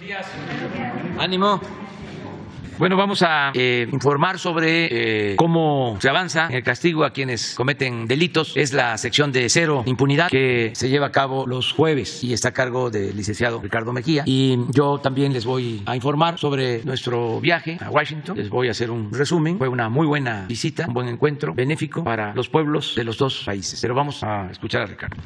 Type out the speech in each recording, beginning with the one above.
días. Ánimo. Bueno, vamos a informar sobre cómo se avanza en el castigo a quienes cometen delitos. Es la sección de cero impunidad que se lleva a cabo los jueves y está a cargo del licenciado Ricardo Mejía. Y yo también les voy a informar sobre nuestro viaje a Washington. Les voy a hacer un resumen. Fue una muy buena visita, un buen encuentro benéfico para los pueblos de los dos países. Pero vamos a escuchar a Ricardo.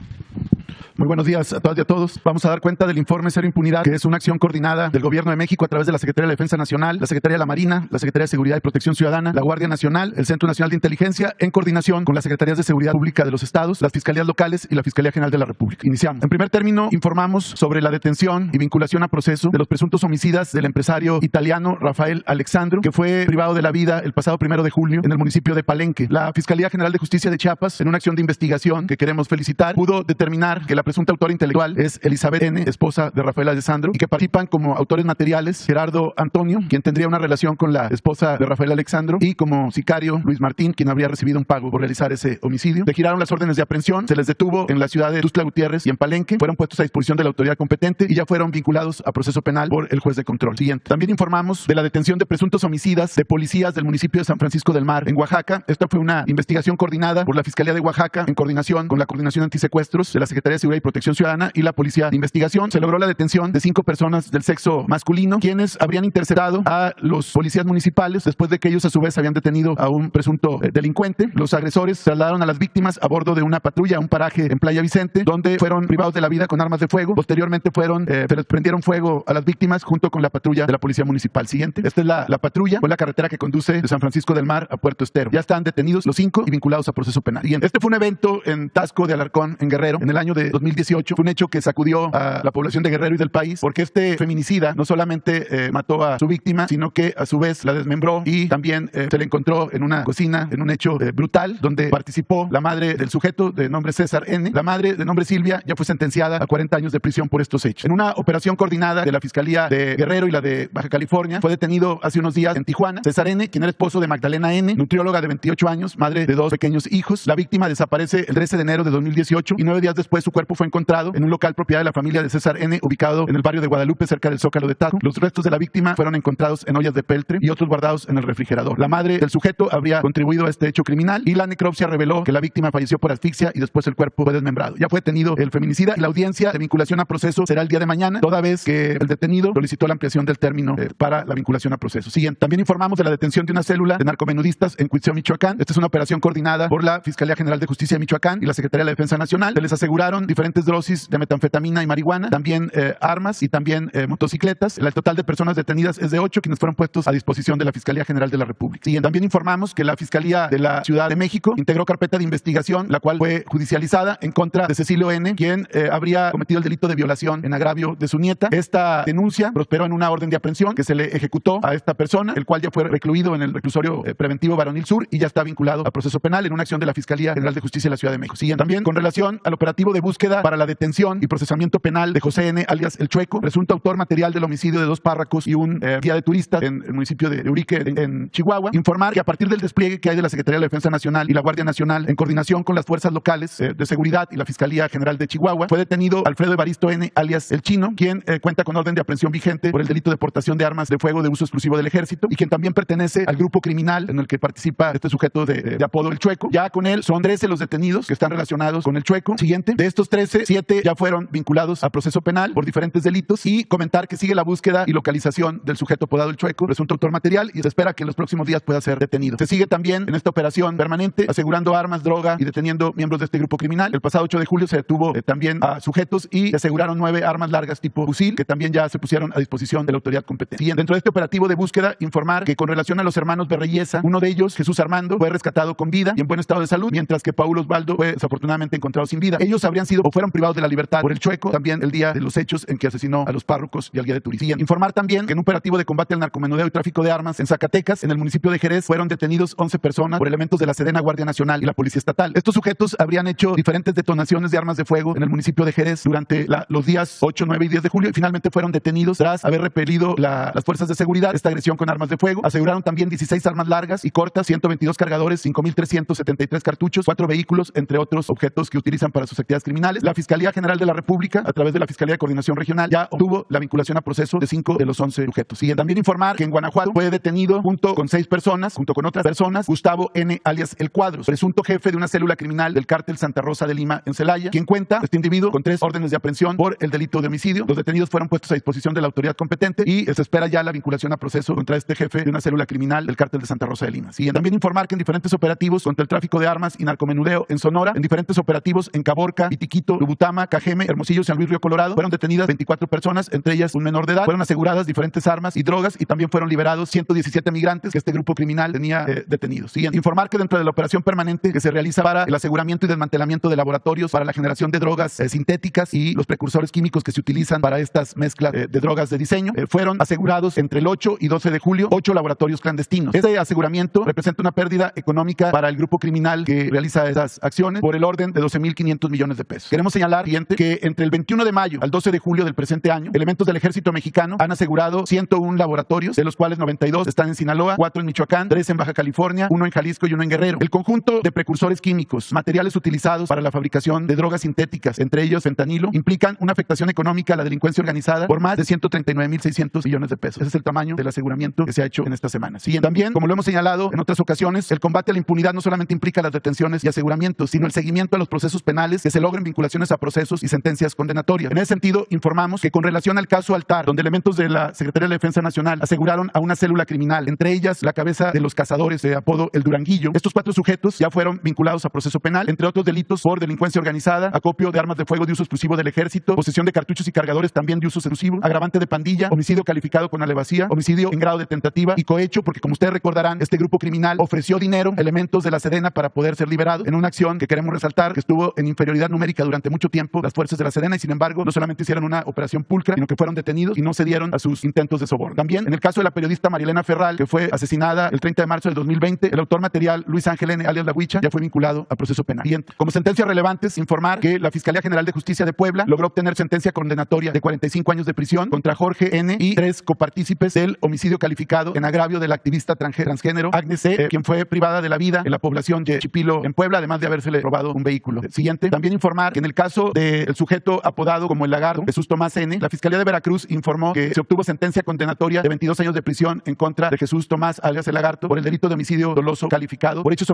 Muy buenos días a todas y a todos. Vamos a dar cuenta del informe Cero Impunidad, que es una acción coordinada del Gobierno de México a través de la Secretaría de la Defensa Nacional, la Secretaría de la Marina, la Secretaría de Seguridad y Protección Ciudadana, la Guardia Nacional, el Centro Nacional de Inteligencia, en coordinación con las Secretarías de Seguridad Pública de los estados, las Fiscalías locales y la Fiscalía General de la República. Iniciamos. En primer término, informamos sobre la detención y vinculación a proceso de los presuntos homicidas del empresario italiano Rafael Alexandro, que fue privado de la vida el pasado 1 de julio en el municipio de Palenque. La Fiscalía General de Justicia de Chiapas, en una acción de investigación que queremos felicitar, pudo determinar que la presunta autora intelectual es Elizabeth N., esposa de Rafael Alexandro, y que participan como autores materiales Gerardo Antonio, quien tendría una relación con la esposa de Rafael Alexandro, y como sicario Luis Martín, quien habría recibido un pago por realizar ese homicidio. Se giraron las órdenes de aprehensión, se les detuvo en la ciudad de Tuxtla Gutiérrez y en Palenque, fueron puestos a disposición de la autoridad competente y ya fueron vinculados a proceso penal por el juez de control. Siguiente. También informamos de la detención de presuntos homicidas de policías del municipio de San Francisco del Mar, en Oaxaca. Esta fue una investigación coordinada por la Fiscalía de Oaxaca en coordinación con la Coordinación Antisecuestros de la Secretaría de Seguridad y Protección Ciudadana y la Policía de Investigación. Se logró la detención de 5 personas del sexo masculino, quienes habrían interceptado a los policías municipales después de que ellos a su vez habían detenido a un presunto delincuente. Los agresores trasladaron a las víctimas a bordo de una patrulla a un paraje en Playa Vicente, donde fueron privados de la vida con armas de fuego. Posteriormente se les prendieron fuego a las víctimas junto con la patrulla de la Policía Municipal. Siguiente. Esta es la patrulla, fue la carretera que conduce de San Francisco del Mar a Puerto Estero. Ya están detenidos los 5 y vinculados a proceso penal. Siguiente. Este fue un evento en Taxco de Alarcón, en Guerrero, en el año de 2018. Fue un hecho que sacudió a la población de Guerrero y del país, porque este feminicida no solamente mató a su víctima, sino que a su vez la desmembró y también se le encontró en una cocina en un hecho brutal, donde participó la madre del sujeto de nombre César N. La madre de nombre Silvia ya fue sentenciada a 40 años de prisión por estos hechos. En una operación coordinada de la Fiscalía de Guerrero y la de Baja California, fue detenido hace unos días en Tijuana César N., quien era esposo de Magdalena N., nutrióloga de 28 años, madre de 2 pequeños hijos. La víctima desaparece el 13 de enero de 2018 y 9 días después su cuerpo fue encontrado en un local propiedad de la familia de César N., ubicado en el barrio de Guadalupe, cerca del Zócalo de Tajo. Los restos de la víctima fueron encontrados en ollas de peltre y otros guardados en el refrigerador. La madre del sujeto habría contribuido a este hecho criminal y la necropsia reveló que la víctima falleció por asfixia y después el cuerpo fue desmembrado. Ya fue detenido el feminicida y la audiencia de vinculación a proceso será el día de mañana, toda vez que el detenido solicitó la ampliación del término para la vinculación a proceso. Siguiente. También informamos de la detención de una célula de narcomenudistas en Cuitzeo, Michoacán. Esta es una operación coordinada por la Fiscalía General de Justicia de Michoacán y la Secretaría de la Defensa Nacional. Se les aseguraron diferentes dosis de metanfetamina y marihuana, también armas y también motocicletas. El total de personas detenidas es de 8, quienes fueron puestos a disposición de la Fiscalía General de la República. Siguiente. También informamos que la Fiscalía de la Ciudad de México integró carpeta de investigación, la cual fue judicializada en contra de Cecilio N., quien habría cometido el delito de violación en agravio de su nieta. Esta denuncia prosperó en una orden de aprehensión que se le ejecutó a esta persona, el cual ya fue recluido en el reclusorio preventivo Varonil Sur y ya está vinculado a proceso penal en una acción de la Fiscalía General de Justicia de la Ciudad de México. Siguiente. También con relación al operativo de búsqueda para la detención y procesamiento penal de José N., alias El Chueco, presunto autor material del homicidio de 2 párracos y un guía de turistas en el municipio de Urique, en Chihuahua. Informar que a partir del despliegue que hay de la Secretaría de la Defensa Nacional y la Guardia Nacional, en coordinación con las fuerzas locales de seguridad y la Fiscalía General de Chihuahua, fue detenido Alfredo Evaristo N., alias El Chino, quien cuenta con orden de aprehensión vigente por el delito de portación de armas de fuego de uso exclusivo del Ejército y quien también pertenece al grupo criminal en el que participa este sujeto de apodo El Chueco. Ya con él son 13 los detenidos que están relacionados con El Chueco. Siguiente. De estos 13, 7 ya fueron vinculados a proceso penal por diferentes delitos y comentar que sigue la búsqueda y localización del sujeto apodado El Chueco, presunto autor material, y se espera que en los próximos días pueda ser detenido. Se sigue también en esta operación permanente asegurando armas, droga y deteniendo miembros de este grupo criminal. El pasado 8 de julio se detuvo también a sujetos y se aseguraron 9 armas largas tipo fusil que también ya se pusieron a disposición de la autoridad competente. Y dentro de este operativo de búsqueda, informar que con relación a los hermanos Berreyesa, uno de ellos, Jesús Armando, fue rescatado con vida y en buen estado de salud, mientras que Paulo Osvaldo fue desafortunadamente encontrado sin vida. Ellos habrían sido o fueron privados de la libertad por El Chueco también el día de los hechos en que asesinó a los párrocos y al guía de turistas. Informar también que en un operativo de combate al narcomenudeo y tráfico de armas en Zacatecas, en el municipio de Jerez, fueron detenidos 11 personas por elementos de la Sedena, Guardia Nacional y la Policía Estatal. Estos sujetos habrían hecho diferentes detonaciones de armas de fuego en el municipio de Jerez durante los días 8, 9 y 10 de julio y finalmente fueron detenidos tras haber repelido las fuerzas de seguridad esta agresión con armas de fuego. Aseguraron también 16 armas largas y cortas, 122 cargadores, 5,373 cartuchos, 4 vehículos, entre otros objetos que utilizan para sus actividades criminales. penales, la Fiscalía General de la República, a través de la Fiscalía de Coordinación Regional, ya obtuvo la vinculación a proceso de 5 de los 11 sujetos. Y también informar que en Guanajuato fue detenido junto con 6 personas, junto con otras personas, Gustavo N. alias El Cuadros, presunto jefe de una célula criminal del cártel Santa Rosa de Lima en Celaya, quien cuenta este individuo con 3 órdenes de aprehensión por el delito de homicidio. Los detenidos fueron puestos a disposición de la autoridad competente y se espera ya la vinculación a proceso contra este jefe de una célula criminal del cártel de Santa Rosa de Lima. Y también informar que en diferentes operativos contra el tráfico de armas y narcomenudeo en Sonora, en diferentes operativos en Caborca, Itiquito, Lubutama, Cajeme, Hermosillo, San Luis Río Colorado, fueron detenidas 24 personas, entre ellas un menor de edad. Fueron aseguradas diferentes armas y drogas y también fueron liberados 117 migrantes que este grupo criminal tenía detenidos. Y informar que dentro de la operación permanente que se realiza para el aseguramiento y desmantelamiento de laboratorios para la generación de drogas sintéticas y los precursores químicos que se utilizan para estas mezclas de drogas de diseño, fueron asegurados entre el 8 y 12 de julio 8 laboratorios clandestinos. Este aseguramiento representa una pérdida económica para el grupo criminal que realiza estas acciones por el orden de 12.500 millones de pesos. Queremos señalar, siguiente, que entre el 21 de mayo al 12 de julio del presente año, elementos del Ejército Mexicano han asegurado 101 laboratorios, de los cuales 92 están en Sinaloa, 4 en Michoacán, 3 en Baja California, 1 en Jalisco y 1 en Guerrero. El conjunto de precursores químicos, materiales utilizados para la fabricación de drogas sintéticas, entre ellos fentanilo, implican una afectación económica a la delincuencia organizada por más de 139.600 millones de pesos. Ese es el tamaño del aseguramiento que se ha hecho en esta semana. También, como lo hemos señalado en otras ocasiones, el combate a la impunidad no solamente implica las detenciones y aseguramientos, sino el seguimiento a los procesos penales, que se logren vinculaciones a procesos y sentencias condenatorias. En ese sentido, informamos que con relación al caso Altar, donde elementos de la Secretaría de la Defensa Nacional aseguraron a una célula criminal, entre ellas la cabeza de los cazadores de apodo El Duranguillo, estos 4 sujetos ya fueron vinculados a proceso penal, entre otros delitos por delincuencia organizada, acopio de armas de fuego de uso exclusivo del Ejército, posesión de cartuchos y cargadores también de uso exclusivo, agravante de pandilla, homicidio calificado con alevosía, homicidio en grado de tentativa y cohecho, porque como ustedes recordarán, este grupo criminal ofreció dinero a elementos de la Sedena para poder ser liberado en una acción que queremos resaltar que estuvo en inferioridad numérica durante mucho tiempo las fuerzas de la Sedena y sin embargo no solamente hicieron una operación pulcra, sino que fueron detenidos y no cedieron a sus intentos de soborno. También en el caso de la periodista Marilena Ferral, que fue asesinada el 30 de marzo del 2020, el autor material Luis Ángel N. alias La Huicha ya fue vinculado a proceso penal. Bien, como sentencias relevantes, informar que la Fiscalía General de Justicia de Puebla logró obtener sentencia condenatoria de 45 años de prisión contra Jorge N. y 3 copartícipes del homicidio calificado en agravio de la activista transgénero Agnes C., quien fue privada de la vida en la población de Chipilo, en Puebla, además de habérsele robado un vehículo. Siguiente, también informar que en el caso del sujeto apodado como El Lagarto, Jesús Tomás N., la Fiscalía de Veracruz informó que se obtuvo sentencia condenatoria de 22 años de prisión en contra de Jesús Tomás alias El Lagarto por el delito de homicidio doloso calificado por hechos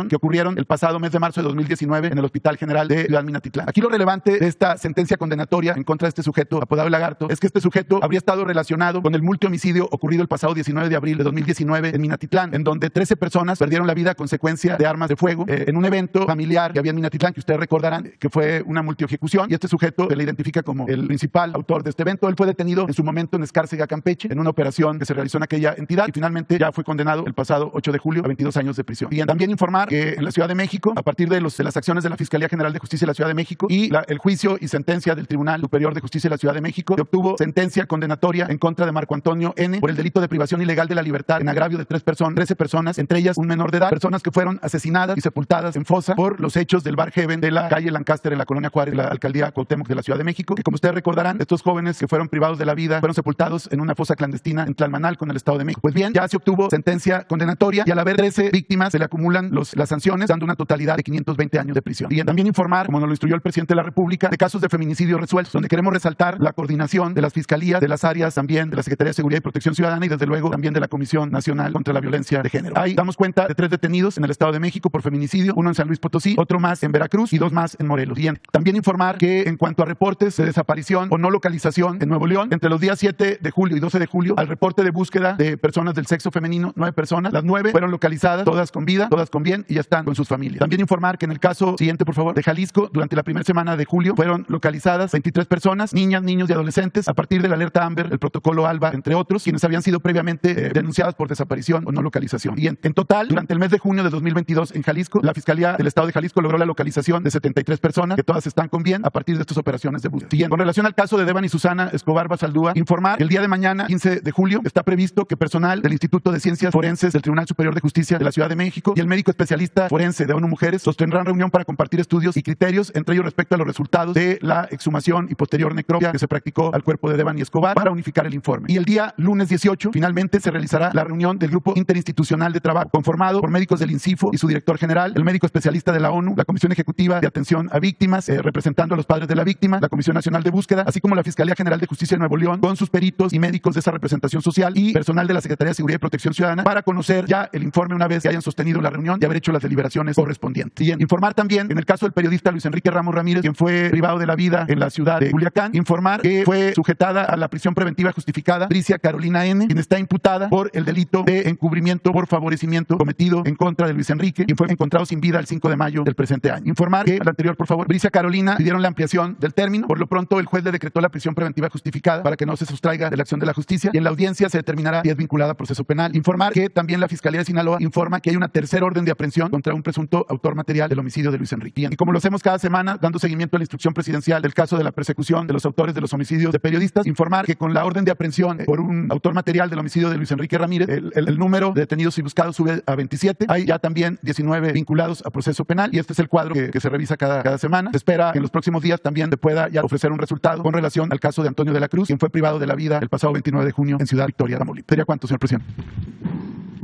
que ocurrieron el pasado mes de marzo de 2019 en el Hospital General de Ciudad Minatitlán. Aquí lo relevante de esta sentencia condenatoria en contra de este sujeto apodado El Lagarto es que este sujeto habría estado relacionado con el multihomicidio ocurrido el pasado 19 de abril de 2019 en Minatitlán, en donde 13 personas perdieron la vida a consecuencia de armas de fuego en un evento familiar que había en Minatitlán, que ustedes recordarán que fue una multiejecución, y este sujeto se le identifica como el principal autor de este evento. Él fue detenido en su momento en Escárcega, Campeche, en una operación que se realizó en aquella entidad y finalmente ya fue condenado el pasado 8 de julio a 22 años de prisión. Y también informar que en la Ciudad de México, a partir de las acciones de la Fiscalía General de Justicia de la Ciudad de México y el juicio y sentencia del Tribunal Superior de Justicia de la Ciudad de México, se obtuvo sentencia condenatoria en contra de Marco Antonio N. por el delito de privación ilegal de la libertad en agravio de 13 personas, entre ellas un menor de edad, personas que fueron asesinadas y sepultadas en fosa por los hechos del Bar Heaven de la calle Lancaster en la colonia Juárez, la alcaldía Cuauhtémoc de la Ciudad de México, que como ustedes recordarán, estos jóvenes que fueron privados de la vida fueron sepultados en una fosa clandestina en Tlalmanal con el Estado de México. Pues bien, ya se obtuvo sentencia condenatoria y al haber 13 víctimas se le acumulan las sanciones, dando una totalidad de 520 años de prisión. Y también informar, como nos lo instruyó el presidente de la República, de casos de feminicidio resueltos, donde queremos resaltar la coordinación de las fiscalías, de las áreas también de la Secretaría de Seguridad y Protección Ciudadana y desde luego también de la Comisión Nacional contra la Violencia de Género. Ahí damos cuenta de 3 detenidos en el Estado de México por feminicidio, uno en San Luis Potosí, otro más en Veracruz y 2 más en Morelos. Bien, también informar que en cuanto a reportes de desaparición o no localización en Nuevo León, entre los días 7 de julio y 12 de julio, al reporte de búsqueda de personas del sexo femenino, 9 personas, las 9 fueron localizadas, todas con vida, todas con bien y ya están con sus familias. También informar que en el caso siguiente, por favor, de Jalisco, durante la primera semana de julio fueron localizadas 23 personas, niñas, niños y adolescentes, a partir de la alerta Amber, el protocolo ALBA, entre otros, quienes habían sido previamente denunciadas por desaparición o no localización. Y en total, durante el mes de junio de 2022 en Jalisco, la Fiscalía del Estado de Jalisco logró la localización de 73 personas, que todas están con bien a partir de estas operaciones de búsqueda. Siguiente, con relación al caso de Devani Susana Escobar Basaldúa, informar que el día de mañana, 15 de julio, está previsto que personal del Instituto de Ciencias Forenses del Tribunal Superior de Justicia de la Ciudad de México y el médico especialista forense de ONU Mujeres sostendrán reunión para compartir estudios y criterios, entre ellos respecto a los resultados de la exhumación y posterior necropsia que se practicó al cuerpo de Devani Escobar para unificar el informe. Y el día lunes 18, finalmente, se realizará la reunión del Grupo Interinstitucional de Trabajo, conformado por médicos del INCIFO y su director general, el médico especialista de la ONU, la Comisión Ejecutiva de Atención a Víctimas, víctimas, representando a los padres de la víctima, la Comisión Nacional de Búsqueda, así como la Fiscalía General de Justicia de Nuevo León, con sus peritos y médicos de esa representación social y personal de la Secretaría de Seguridad y Protección Ciudadana, para conocer ya el informe una vez que hayan sostenido la reunión y haber hecho las deliberaciones correspondientes. Y informar también, en el caso del periodista Luis Enrique Ramos Ramírez, quien fue privado de la vida en la ciudad de Culiacán, informar que fue sujetada a la prisión preventiva justificada Bricia Carolina N., quien está imputada por el delito de encubrimiento por favorecimiento cometido en contra de Luis Enrique, quien fue encontrado sin vida el 5 de mayo del presente año. Informar que, al anterior, por favor, Bricia Carolina pidieron la ampliación del término. Por lo pronto, el juez le decretó la prisión preventiva justificada para que no se sustraiga de la acción de la justicia, y en la audiencia se determinará si es vinculada a proceso penal. Informar que también la Fiscalía de Sinaloa informa que hay una tercera orden de aprehensión contra un presunto autor material del homicidio de Luis Enrique. Y como lo hacemos cada semana, dando seguimiento a la instrucción presidencial del caso de la persecución de los autores de los homicidios de periodistas, informar que con la orden de aprehensión por un autor material del homicidio de Luis Enrique Ramírez, el número de detenidos y buscados sube a 27. Hay ya también 19 vinculados a proceso penal, y este es el cuadro que se revisa cada semana. Se espera que en los próximos días también se pueda ya ofrecer un resultado con relación al caso de Antonio de la Cruz, quien fue privado de la vida el pasado 29 de junio en Ciudad Victoria, Tamaulipas. ¿Sería cuánto, señor presidente?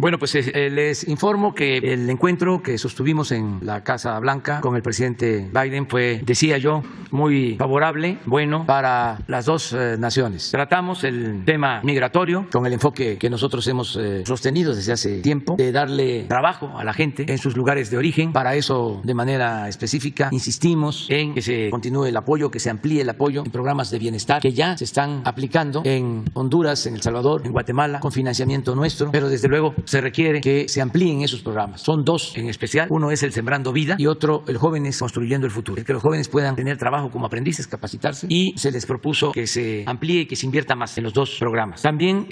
Bueno, pues les informo que el encuentro que sostuvimos en la Casa Blanca con el presidente Biden fue, decía yo, muy favorable, bueno para las dos naciones. Tratamos el tema migratorio con el enfoque que nosotros hemos sostenido desde hace tiempo, de darle trabajo a la gente en sus lugares de origen. Para eso, de manera específica, insistimos en que se continúe el apoyo, que se amplíe el apoyo en programas de bienestar que ya se están aplicando en Honduras, en El Salvador, en Guatemala, con financiamiento nuestro, pero desde luego se requiere que se amplíen esos programas. Son dos en especial. Uno es el Sembrando Vida y otro el Jóvenes Construyendo el Futuro. El que los jóvenes puedan tener trabajo como aprendices, capacitarse, y se les propuso que se amplíe y que se invierta más en los dos programas. También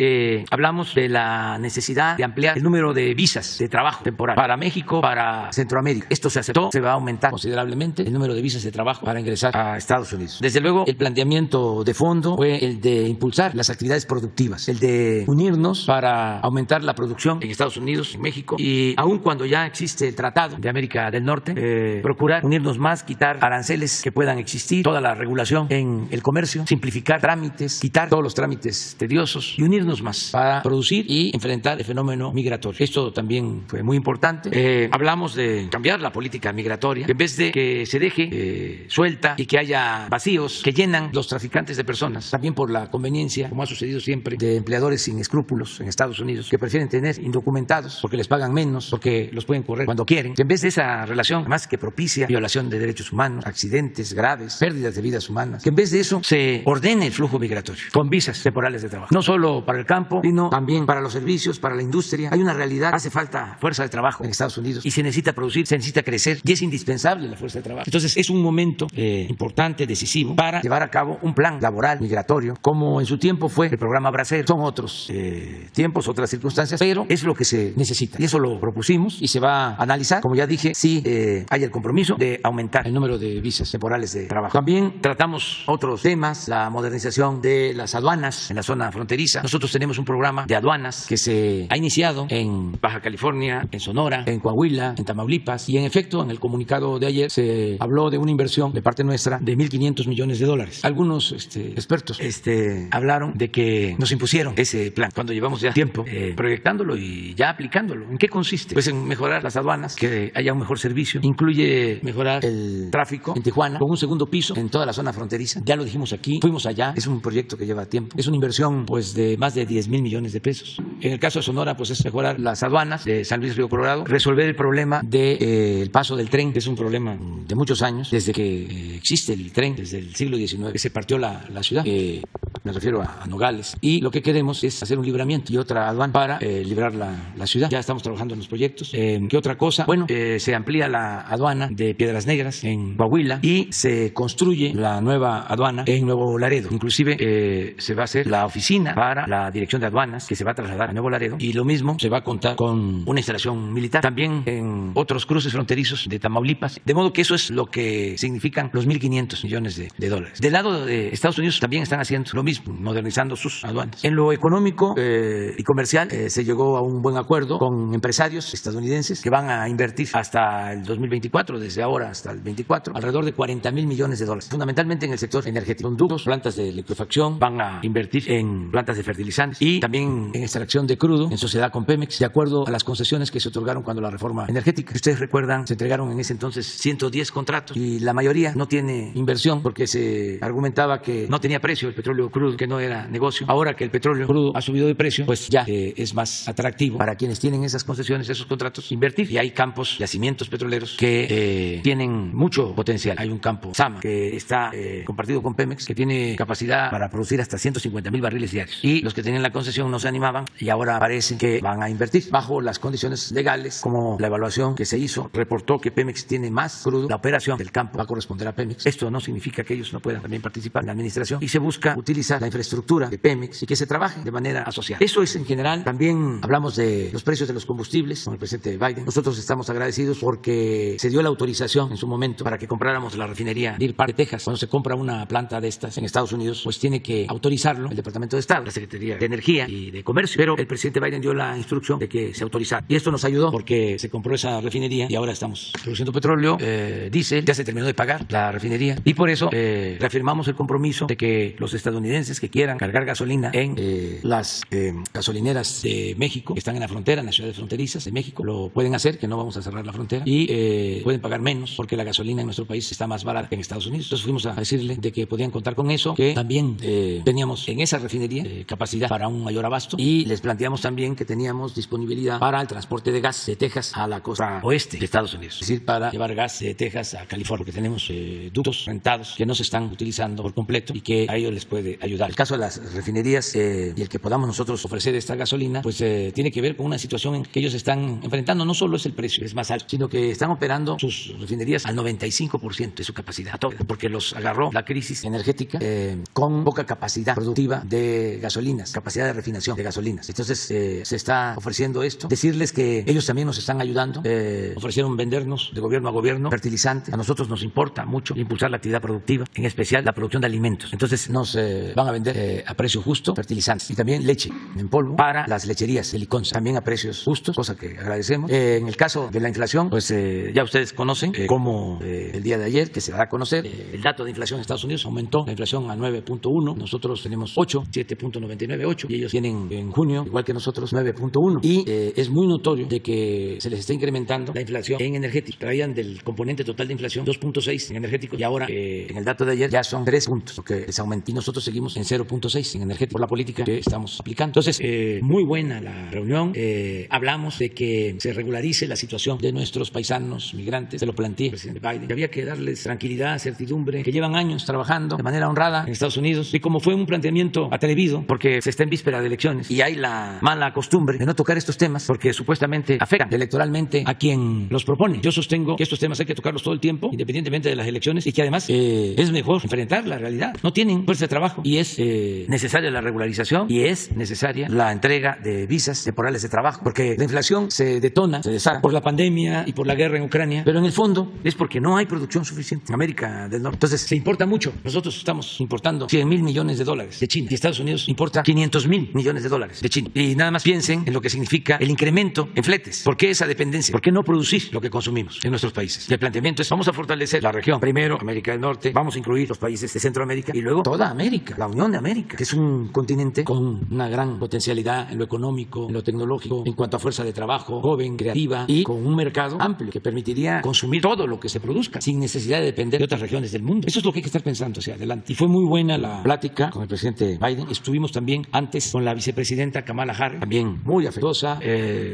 hablamos de la necesidad de ampliar el número de visas de trabajo temporal para México, para Centroamérica. Esto se aceptó, se va a aumentar considerablemente el número de visas de trabajo para ingresar a Estados Unidos. Desde luego, el planteamiento de fondo fue el de impulsar las actividades productivas, el de unirnos para aumentar la producción en Estados Unidos, en México, y aun cuando ya existe el Tratado de América del Norte, procurar unirnos más, quitar aranceles que puedan existir, toda la regulación en el comercio, simplificar trámites, quitar todos los trámites tediosos y unirnos más para producir y enfrentar el fenómeno migratorio. Esto también fue muy importante. Hablamos de cambiar la política migratoria, que en vez de que se deje suelta y que haya vacíos que llenan los traficantes de personas, también por la conveniencia, como ha sucedido siempre, de empleadores sin escrúpulos en Estados Unidos, que prefieren tener indocumentados porque les pagan menos, porque los pueden correr cuando quieren, que en vez de esa relación más que propicia violación de derechos humanos, accidentes graves, pérdidas de vidas humanas, que en vez de eso se ordene el flujo migratorio con visas temporales de trabajo, no solo para el campo, sino también para los servicios, para la industria. Hay una realidad, hace falta fuerza de trabajo en Estados Unidos y se necesita producir, se necesita crecer, y es indispensable la fuerza de trabajo. Entonces es un momento importante, decisivo, para llevar a cabo un plan laboral migratorio, como en su tiempo fue el programa Bracero. Son otros tiempos, otras circunstancias, pero es lo que se necesita, y eso lo propusimos y se va a analizar, como ya dije, si hay el compromiso de aumentar el número de visas temporales de trabajo. También tratamos otros temas, la modernización de las aduanas en la zona fronteriza. Nosotros tenemos un programa de aduanas que se ha iniciado en Baja California, en Sonora, en Coahuila, en Tamaulipas, y en efecto, en el comunicado de ayer se habló de una inversión de parte nuestra de $1,500 millones. Algunos expertos hablaron de que nos impusieron ese plan cuando llevamos ya tiempo proyectándolo y ya aplicándolo. ¿En qué consiste? Pues en mejorar las aduanas, que haya un mejor servicio. Incluye mejorar el tráfico en Tijuana con un segundo piso en toda la zona fronteriza. Ya lo dijimos aquí, fuimos allá. Es un proyecto que lleva tiempo. Es una inversión pues de más de 10,000 millones de pesos. En el caso de Sonora, pues es mejorar las aduanas de San Luis Río Colorado, resolver el problema del paso del tren, que es un problema de muchos años, desde que existe el tren, desde el siglo XIX, que se partió la ciudad. Me refiero a Nogales. Y lo que queremos es hacer un libramiento y otra aduana para librar la ciudad. Ya estamos trabajando en los proyectos. ¿Qué otra cosa? Bueno, se amplía la aduana de Piedras Negras en Coahuila y se construye la nueva aduana en Nuevo Laredo. Inclusive se va a hacer la oficina para la dirección de aduanas, que se va a trasladar a Nuevo Laredo, y lo mismo se va a contar con una instalación militar también en otros cruces fronterizos de Tamaulipas. De modo que eso es lo que significan los $1,500 millones. Del lado de Estados Unidos también están haciendo lo mismo. mismo, modernizando sus aduanas. En lo económico y comercial se llegó a un buen acuerdo con empresarios estadounidenses que van a invertir hasta el 2024, desde ahora hasta el 24, alrededor de $40,000 millones, fundamentalmente en el sector energético. Ductos, plantas de licuefacción, van a invertir en plantas de fertilizantes y también en extracción de crudo en sociedad con Pemex, de acuerdo a las concesiones que se otorgaron cuando la reforma energética. Si ustedes recuerdan, se entregaron en ese entonces 110 contratos y la mayoría no tiene inversión porque se argumentaba que no tenía precio el petróleo crudo, que no era negocio. Ahora que el petróleo crudo ha subido de precio, pues ya es más atractivo para quienes tienen esas concesiones, esos contratos, invertir. Y hay campos, yacimientos petroleros que tienen mucho potencial. Hay un campo, Sama, que está compartido con Pemex, que tiene capacidad para producir hasta 150,000 barriles diarios. Y los que tenían la concesión no se animaban y ahora parece que van a invertir bajo las condiciones legales, como la evaluación que se hizo reportó que Pemex tiene más crudo. La operación del campo va a corresponder a Pemex. Esto no significa que ellos no puedan también participar en la administración y se busca utilizar la infraestructura de Pemex y que se trabaje de manera asociada. Eso es en general. También hablamos de los precios de los combustibles con el presidente Biden. Nosotros estamos agradecidos porque se dio la autorización en su momento para que compráramos la refinería Deer Park de Texas. Cuando se compra una planta de estas en Estados Unidos, pues tiene que autorizarlo el Departamento de Estado, la Secretaría de Energía y de Comercio. Pero el presidente Biden dio la instrucción de que se autorizara. Y esto nos ayudó porque se compró esa refinería y ahora estamos produciendo petróleo, diésel, ya se terminó de pagar la refinería y por eso reafirmamos el compromiso de que los estadounidenses que quieran cargar gasolina en las gasolineras de México, que están en la frontera, en las ciudades fronterizas de México, lo pueden hacer, que no vamos a cerrar la frontera y pueden pagar menos porque la gasolina en nuestro país está más barata que en Estados Unidos. Entonces fuimos a decirle de que podían contar con eso, que también teníamos en esa refinería capacidad para un mayor abasto y les planteamos también que teníamos disponibilidad para el transporte de gas de Texas a la costa oeste de Estados Unidos, es decir, para llevar gas de Texas a California, porque tenemos ductos rentados que no se están utilizando por completo y que a ellos les puede ayudar. El caso de las refinerías y el que podamos nosotros ofrecer esta gasolina, pues tiene que ver con una situación en que ellos están enfrentando. No solo es el precio, es más alto, sino que están operando sus refinerías al 95% de su capacidad, a todo, porque los agarró la crisis energética con poca capacidad productiva de gasolinas, capacidad de refinación de gasolinas. Entonces se está ofreciendo esto. Decirles que ellos también nos están ayudando. Ofrecieron vendernos de gobierno a gobierno fertilizantes. A nosotros nos importa mucho impulsar la actividad productiva, en especial la producción de alimentos. Entonces nos van a vender a precio justo fertilizantes y también leche en polvo para las lecherías de Liconza, también a precios justos, cosa que agradecemos. En el caso de la inflación, pues ya ustedes conocen cómo el día de ayer, que se va a conocer, el dato de inflación en Estados Unidos aumentó la inflación a 9.1, nosotros tenemos 8, 7.998 y ellos tienen en junio, igual que nosotros, 9.1 y es muy notorio de que se les está incrementando la inflación en energéticos. Traían del componente total de inflación 2.6 en energéticos y ahora en el dato de ayer ya son 3 puntos, lo que les aumentó y nosotros seguimos en 0.6 en energéticos por la política que estamos aplicando. Entonces, muy buena la reunión. Hablamos de que se regularice la situación de nuestros paisanos migrantes. Se lo planteé al presidente Biden. Que había que darles tranquilidad, certidumbre, que llevan años trabajando de manera honrada en Estados Unidos. Y como fue un planteamiento atrevido, porque se está en víspera de elecciones y hay la mala costumbre de no tocar estos temas porque supuestamente afectan electoralmente a quien los propone. Yo sostengo que estos temas hay que tocarlos todo el tiempo, independientemente de las elecciones, y que además es mejor enfrentar la realidad. No tienen fuerza de trabajo y es necesaria la regularización y es necesaria la entrega de visas temporales de trabajo, porque la inflación se detona, se desata por la pandemia y por la guerra en Ucrania, pero en el fondo es porque no hay producción suficiente en América del Norte. Entonces se importa mucho. Nosotros estamos importando $100,000 millones de China y Estados Unidos importa $500,000 millones de China. Y nada más piensen en lo que significa el incremento en fletes. ¿Por qué esa dependencia? ¿Por qué no producir lo que consumimos en nuestros países? Y el planteamiento es: vamos a fortalecer la región. Primero América del Norte, vamos a incluir los países de Centroamérica y luego toda América, la Unión de América, que es un continente con una gran potencialidad en lo económico, en lo tecnológico, en cuanto a fuerza de trabajo joven, creativa y con un mercado amplio que permitiría consumir todo lo que se produzca sin necesidad de depender de otras regiones del mundo. Eso es lo que hay que estar pensando hacia adelante. Y fue muy buena la plática con el presidente Biden. Estuvimos también antes con la vicepresidenta Kamala Harris, también muy afectuosa,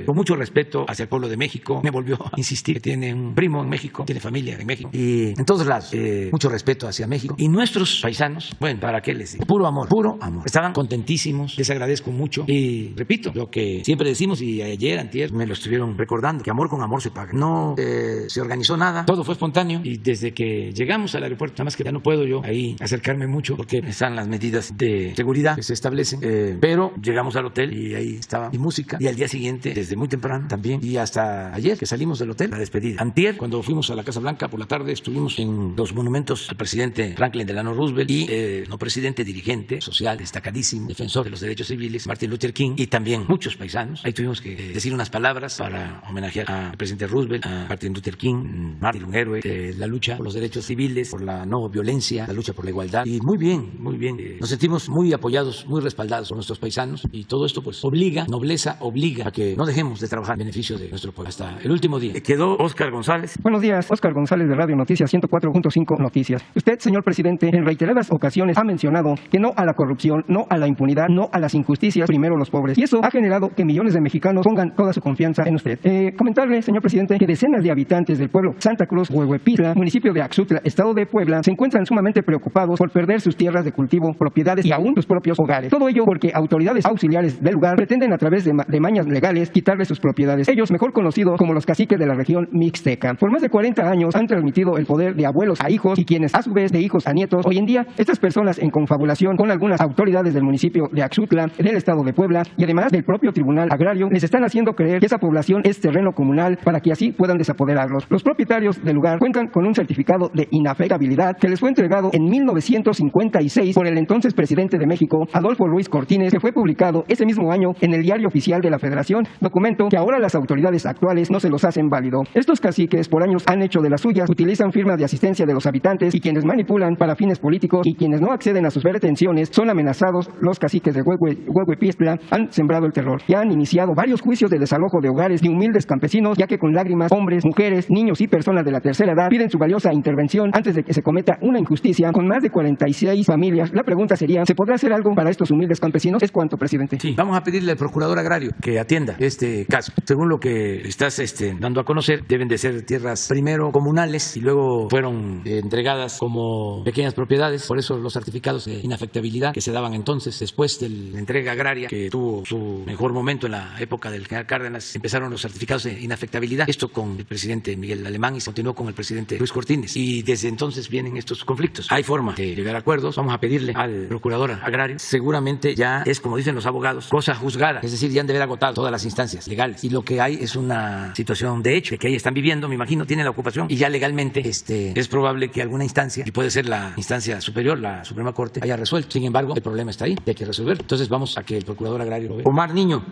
con mucho respeto hacia el pueblo de México. Me volvió a insistir que tiene un primo en México, tiene familia en México y en todos lados mucho respeto hacia México. Y nuestros paisanos, bueno, ¿para qué les digo? Puro amor, puro amor. Estaban contentísimos, les agradezco mucho y repito lo que siempre decimos y ayer, antier, me lo estuvieron recordando, que amor con amor se paga. No se organizó nada, todo fue espontáneo y desde que llegamos al aeropuerto, nada más que ya no puedo yo ahí acercarme mucho porque están las medidas de seguridad que se establecen, pero llegamos al hotel y ahí estaba mi música y al día siguiente, desde muy temprano también y hasta ayer que salimos del hotel, la despedida. Antier, cuando fuimos a la Casa Blanca por la tarde, estuvimos en los monumentos al presidente Franklin Delano Roosevelt y no presidente excelente dirigente social, destacadísimo, defensor de los derechos civiles, Martin Luther King, y también muchos paisanos. Ahí tuvimos que decir unas palabras para homenajear al presidente Roosevelt, a Martin Luther King, Martin, un héroe de la lucha por los derechos civiles, por la no violencia, la lucha por la igualdad. Y muy bien, muy bien. Nos sentimos muy apoyados, muy respaldados por nuestros paisanos, y todo esto pues obliga, nobleza obliga a que no dejemos de trabajar en beneficio de nuestro pueblo. Hasta el último día. Quedó Óscar González. Buenos días, Óscar González de Radio Noticias 104.5 Noticias. Usted, señor presidente, en reiteradas ocasiones ha mencionado que no a la corrupción, no a la impunidad, no a las injusticias, primero los pobres. Y eso ha generado que millones de mexicanos pongan toda su confianza en usted. Comentarle, señor presidente, que decenas de habitantes del pueblo Santa Cruz, Huehuepitla, municipio de Axutla, estado de Puebla, se encuentran sumamente preocupados por perder sus tierras de cultivo, propiedades y aún sus propios hogares. Todo ello porque autoridades auxiliares del lugar pretenden a través de mañas legales quitarles sus propiedades. Ellos, mejor conocidos como los caciques de la región mixteca. Por más de 40 años han transmitido el poder de abuelos a hijos y quienes a su vez de hijos a nietos. Hoy en día, estas personas en confabulación con algunas autoridades del municipio de Axutla, del estado de Puebla y además del propio Tribunal Agrario, les están haciendo creer que esa población es terreno comunal para que así puedan desapoderarlos. Los propietarios del lugar cuentan con un certificado de inafectabilidad que les fue entregado en 1956 por el entonces presidente de México, Adolfo Ruiz Cortines, que fue publicado ese mismo año en el Diario Oficial de la Federación, documento que ahora las autoridades actuales no se los hacen válido. Estos caciques por años han hecho de las suyas, utilizan firmas de asistencia de los habitantes y quienes manipulan para fines políticos y quienes no acceden a sus pretensiones son amenazados. Los caciques de Huehuepitla han sembrado el terror y han iniciado varios juicios de desalojo de hogares de humildes campesinos, ya que con lágrimas hombres, mujeres, niños y personas de la tercera edad piden su valiosa intervención antes de que se cometa una injusticia con más de 46 familias. La pregunta sería, ¿se podrá hacer algo para estos humildes campesinos? ¿Es cuánto, presidente? Sí, vamos a pedirle al procurador agrario que atienda este caso. Según lo que estás dando a conocer, deben de ser tierras primero comunales y luego fueron entregadas como pequeñas propiedades. Por eso los certificados de inafectabilidad que se daban entonces, después de la entrega agraria que tuvo su mejor momento en la época del general Cárdenas, empezaron los certificados de inafectabilidad. Esto con el presidente Miguel Alemán y se continuó con el presidente Ruiz Cortines. Y desde entonces vienen estos conflictos. Hay forma de llegar a acuerdos. Vamos a pedirle al procurador agrario. Seguramente ya es, como dicen los abogados, cosa juzgada. Es decir, ya han de haber agotado todas las instancias legales. Y lo que hay es una situación de hecho, de que ahí están viviendo, me imagino, tienen la ocupación y ya legalmente es probable que alguna instancia, y puede ser la instancia superior, la Suprema Corte, haya resuelto. Sin embargo, el problema está ahí y hay que resolverlo. Entonces vamos a que el procurador agrario lo vea. Omar Niño.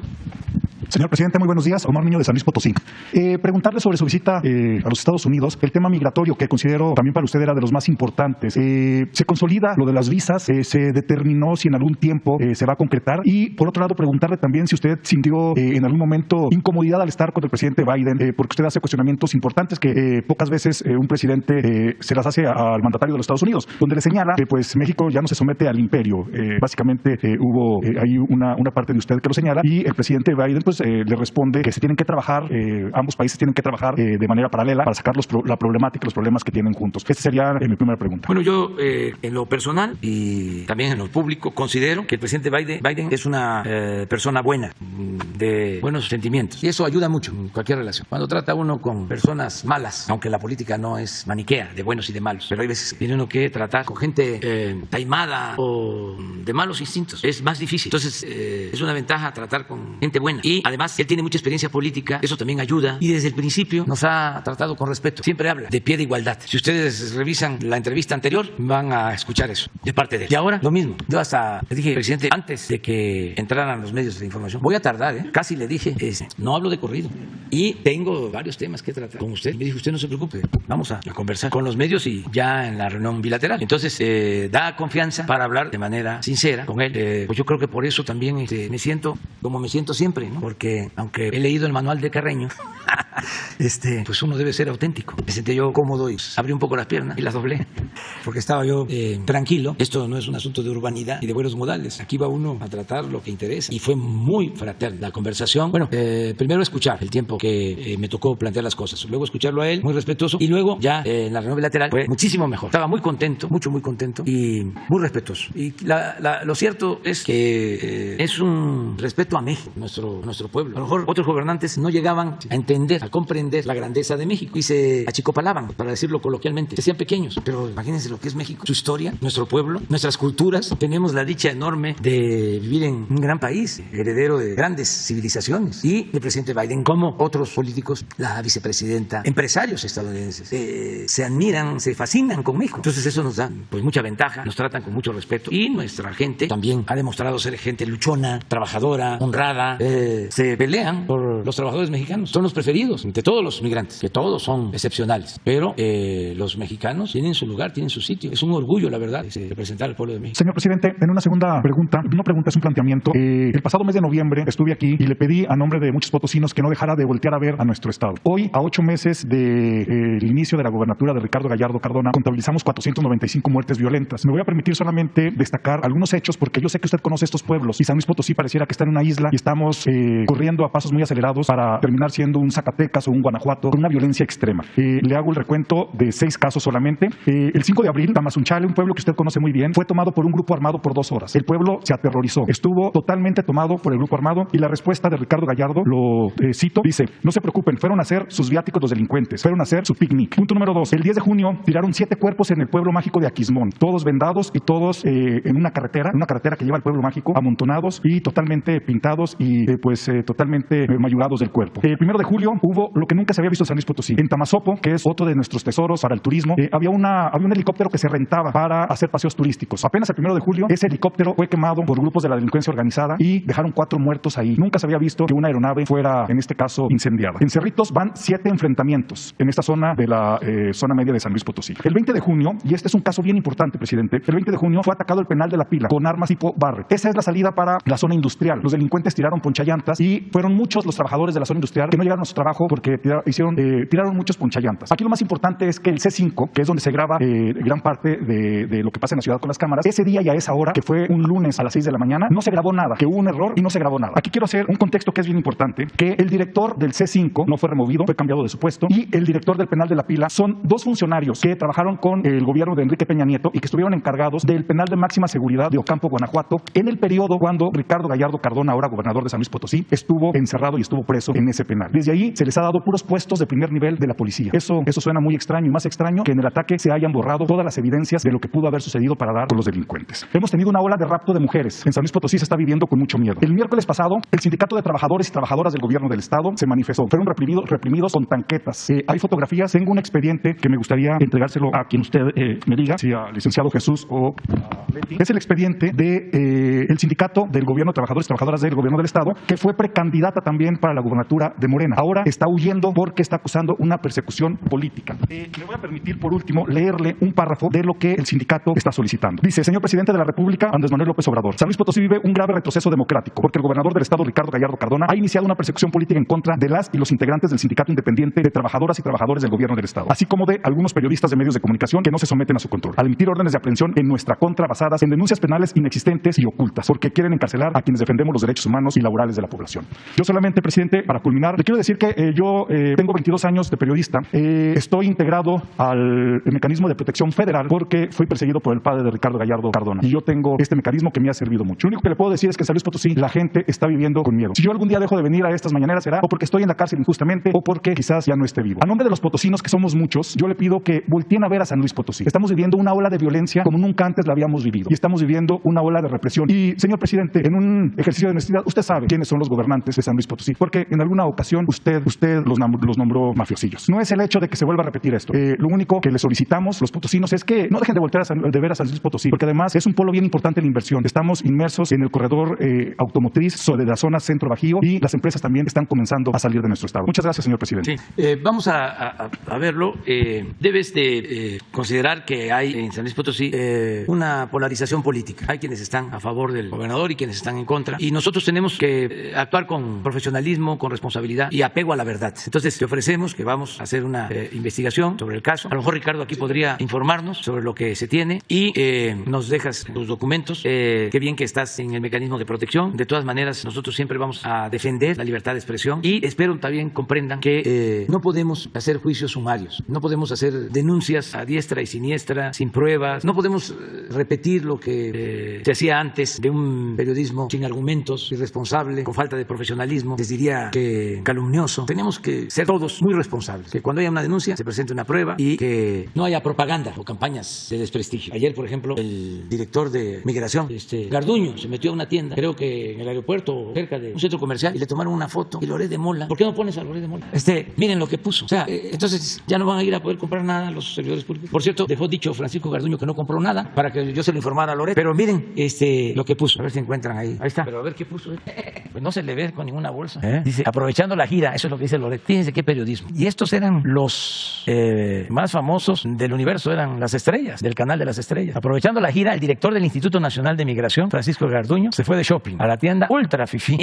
Señor presidente, muy buenos días. Omar Niño de San Luis Potosí. Preguntarle sobre su visita a los Estados Unidos, el tema migratorio que considero también para usted era de los más importantes. Se consolida lo de las visas, se determinó si en algún tiempo se va a concretar y por otro lado preguntarle también si usted sintió en algún momento incomodidad al estar con el presidente Biden, porque usted hace cuestionamientos importantes que pocas veces un presidente se las hace al mandatario de los Estados Unidos, donde le señala que pues México ya no se somete al imperio. Básicamente hubo ahí una parte de usted que lo señala y el presidente Biden pues le responde que se tienen que trabajar, ambos países tienen que trabajar de manera paralela para sacar la problemática, los problemas que tienen juntos. Esta sería mi primera pregunta. Bueno, yo en lo personal y también en lo público considero que el presidente Biden es una persona buena, de buenos sentimientos y eso ayuda mucho en cualquier relación. Cuando trata uno con personas malas, aunque la política no es maniquea de buenos y de malos, pero hay veces que tiene uno que tratar con gente taimada o de malos instintos, es más difícil. Entonces es una ventaja tratar con gente buena y además él tiene mucha experiencia política, eso también ayuda y desde el principio nos ha tratado con respeto. Siempre habla de pie de igualdad. Si ustedes revisan la entrevista anterior van a escuchar eso de parte de él. Y ahora lo mismo. Yo hasta le dije, presidente, antes de que entraran los medios de información, voy a tardar, casi le dije, no hablo de corrido y tengo varios temas que tratar con usted. Me dijo, usted no se preocupe, vamos a conversar con los medios y ya en la reunión bilateral. Entonces da confianza para hablar de manera sincera con él. Pues yo creo que por eso también me siento como me siento siempre, ¿no? Porque aunque he leído el manual de Carreño, pues uno debe ser auténtico. Me sentí yo cómodo y abrí un poco las piernas y las doblé, porque estaba yo tranquilo. Esto no es un asunto de urbanidad y de buenos modales. Aquí va uno a tratar lo que interesa y fue muy fraterna la conversación. Bueno, primero escuchar el tiempo que me tocó plantear las cosas, luego escucharlo a él, muy respetuoso, y luego ya en la reunión bilateral fue muchísimo mejor. Estaba muy contento, muy contento y muy respetuoso. Y lo cierto es que es un respeto a México, nuestro nuestro pueblo. A lo mejor otros gobernantes no llegaban a entender, a comprender la grandeza de México y se achicopalaban, para decirlo coloquialmente, se hacían pequeños. Pero imagínense lo que es México, su historia, nuestro pueblo, nuestras culturas. Tenemos la dicha enorme de vivir en un gran país, heredero de grandes civilizaciones. Y el presidente Biden, como otros políticos, la vicepresidenta, empresarios estadounidenses, se admiran, se fascinan con México. Entonces eso nos da pues mucha ventaja, nos tratan con mucho respeto y nuestra gente también ha demostrado ser gente luchona, trabajadora, honrada. Se pelean por los trabajadores mexicanos, son los preferidos entre todos los migrantes, que todos son excepcionales, pero los mexicanos tienen su lugar, tienen su sitio. Es un orgullo, la verdad, representar al pueblo de México. Señor presidente, en una segunda pregunta, no pregunta, es un planteamiento. El pasado mes de noviembre estuve aquí y le pedí a nombre de muchos potosinos que no dejara de voltear a ver a nuestro estado. Hoy, a 8 meses del inicio de la gobernatura de Ricardo Gallardo Cardona, contabilizamos 495 muertes violentas. Me voy a permitir solamente destacar algunos hechos porque yo sé que usted conoce estos pueblos y San Luis Potosí pareciera que está en una isla y estamos corriendo a pasos muy acelerados para terminar siendo un Zacatecas o un Guanajuato con una violencia extrema. Le hago el recuento de 6 casos solamente. El 5 de abril, Tamazunchale, un pueblo que usted conoce muy bien, fue tomado por un grupo armado por 2 horas. El pueblo se aterrorizó, estuvo totalmente tomado por el grupo armado y la respuesta de Ricardo Gallardo, lo cito, dice: no se preocupen, fueron a hacer sus viáticos los delincuentes, fueron a hacer su picnic. Punto número 2, el 10 de junio tiraron 7 cuerpos en el pueblo mágico de Aquismón, todos vendados y todos en una carretera que lleva al pueblo mágico, amontonados y totalmente pintados y totalmente mayurados del cuerpo. El 1 de julio hubo lo que nunca se había visto en San Luis Potosí. En Tamazopo, que es otro de nuestros tesoros para el turismo, había un helicóptero que se rentaba para hacer paseos turísticos. Apenas el 1 de julio, ese helicóptero fue quemado por grupos de la delincuencia organizada y dejaron 4 muertos ahí. Nunca se había visto que una aeronave fuera, en este caso, incendiada. En Cerritos van 7 enfrentamientos en esta zona de la zona media de San Luis Potosí. El 20 de junio, y este es un caso bien importante, presidente, el 20 de junio fue atacado el penal de La Pila con armas tipo Barrett. Esa es la salida para la zona industrial. Los delincuentes tiraron ponchallantas y fueron muchos los trabajadores de la zona industrial que no llegaron a su trabajo porque tiraron muchos ponchallantas. Aquí lo más importante es que el C5, que es donde se graba gran parte de lo que pasa en la ciudad con las cámaras, ese día y a esa hora, que fue un lunes a las 6 de la mañana, no se grabó nada, que hubo un error y no se grabó nada. Aquí quiero hacer un contexto que es bien importante, que el director del C5 no fue removido, fue cambiado de su puesto, y el director del penal de La Pila son 2 funcionarios que trabajaron con el gobierno de Enrique Peña Nieto y que estuvieron encargados del penal de máxima seguridad de Ocampo, Guanajuato, en el periodo cuando Ricardo Gallardo Cardona, ahora gobernador de San Luis Potosí, estuvo encerrado y estuvo preso en ese penal. Desde ahí se les ha dado puros puestos de primer nivel de la policía. Eso suena muy extraño, y más extraño que en el ataque se hayan borrado todas las evidencias de lo que pudo haber sucedido para dar con los delincuentes. Hemos tenido una ola de rapto de mujeres. En San Luis Potosí se está viviendo con mucho miedo. El miércoles pasado, el sindicato de trabajadores y trabajadoras del gobierno del estado se manifestó. Fueron reprimidos con tanquetas. Hay fotografías. Tengo un expediente que me gustaría entregárselo a quien usted me diga, si al licenciado Jesús o a Leti. Es el expediente de el sindicato del gobierno de trabajadores y trabajadoras del gobierno del estado, que fue precandidata también para la gubernatura de Morena. Ahora está huyendo porque está acusando una persecución política. Me voy a permitir, por último, leerle un párrafo de lo que el sindicato está solicitando. Dice: señor presidente de la República, Andrés Manuel López Obrador, San Luis Potosí vive un grave retroceso democrático porque el gobernador del estado, Ricardo Gallardo Cardona, ha iniciado una persecución política en contra de las y los integrantes del sindicato independiente de trabajadoras y trabajadores del gobierno del estado, así como de algunos periodistas de medios de comunicación que no se someten a su control, al emitir órdenes de aprehensión en nuestra contra basadas en denuncias penales inexistentes y ocultas, porque quieren encarcelar a quienes defendemos los derechos humanos y laborales de la población. Yo solamente, presidente, para culminar, le quiero decir que yo tengo 22 años de periodista. Estoy integrado al mecanismo de protección federal porque fui perseguido por el padre de Ricardo Gallardo Cardona. Y yo tengo este mecanismo que me ha servido mucho. Lo único que le puedo decir es que en San Luis Potosí la gente está viviendo con miedo. Si yo algún día dejo de venir a estas mañaneras, será o porque estoy en la cárcel injustamente o porque quizás ya no esté vivo. A nombre de los potosinos, que somos muchos, yo le pido que volteen a ver a San Luis Potosí. Estamos viviendo una ola de violencia como nunca antes la habíamos vivido. Y estamos viviendo una ola de represión. Y, señor presidente, en un ejercicio de honestidad, usted sabe quiénes son los gobernantes de San Luis Potosí, porque en alguna ocasión usted los nombró mafiosillos. No es el hecho de que se vuelva a repetir esto. Lo único que le solicitamos los potosinos es que no dejen de voltear de ver a San Luis Potosí, porque además es un polo bien importante en la inversión. Estamos inmersos en el corredor automotriz de la zona Centro Bajío y las empresas también están comenzando a salir de nuestro estado. Muchas gracias, señor presidente. Sí, vamos a verlo. Debes de considerar que hay en San Luis Potosí una polarización política. Hay quienes están a favor del gobernador y quienes están en contra. Y nosotros tenemos que actuar con profesionalismo, con responsabilidad y apego a la verdad. Entonces, te ofrecemos que vamos a hacer una investigación sobre el caso. A lo mejor Ricardo aquí podría informarnos sobre lo que se tiene y nos dejas tus documentos. Qué bien que estás en el mecanismo de protección. De todas maneras, nosotros siempre vamos a defender la libertad de expresión y espero también comprendan que no podemos hacer juicios sumarios, no podemos hacer denuncias a diestra y siniestra, sin pruebas, no podemos repetir lo que se hacía antes de un periodismo sin argumentos, irresponsable, con falta falta de profesionalismo, les diría que calumnioso. Tenemos que ser todos muy responsables, que cuando haya una denuncia se presente una prueba y que no haya propaganda o campañas de desprestigio. Ayer, por ejemplo, el director de Migración, Garduño, se metió a una tienda, creo que en el aeropuerto, cerca de un centro comercial, y le tomaron una foto. Y Loret de Mola, ¿por qué no pones a Loret de Mola? Miren lo que puso. O sea, entonces ya no van a ir a poder comprar nada los servidores públicos. Por cierto, dejó dicho Francisco Garduño que no compró nada para que yo se lo informara a Loret. Pero miren lo que puso. A ver si encuentran ahí. Ahí está. Pero a ver qué puso. Pues no se le ve con ninguna bolsa. Dice, aprovechando la gira, eso es lo que dice Loret. Fíjense qué periodismo. Y estos eran los más famosos del universo, eran las estrellas, del canal de las estrellas. Aprovechando la gira, el director del Instituto Nacional de Migración, Francisco Garduño, se fue de shopping a la tienda ultra fifí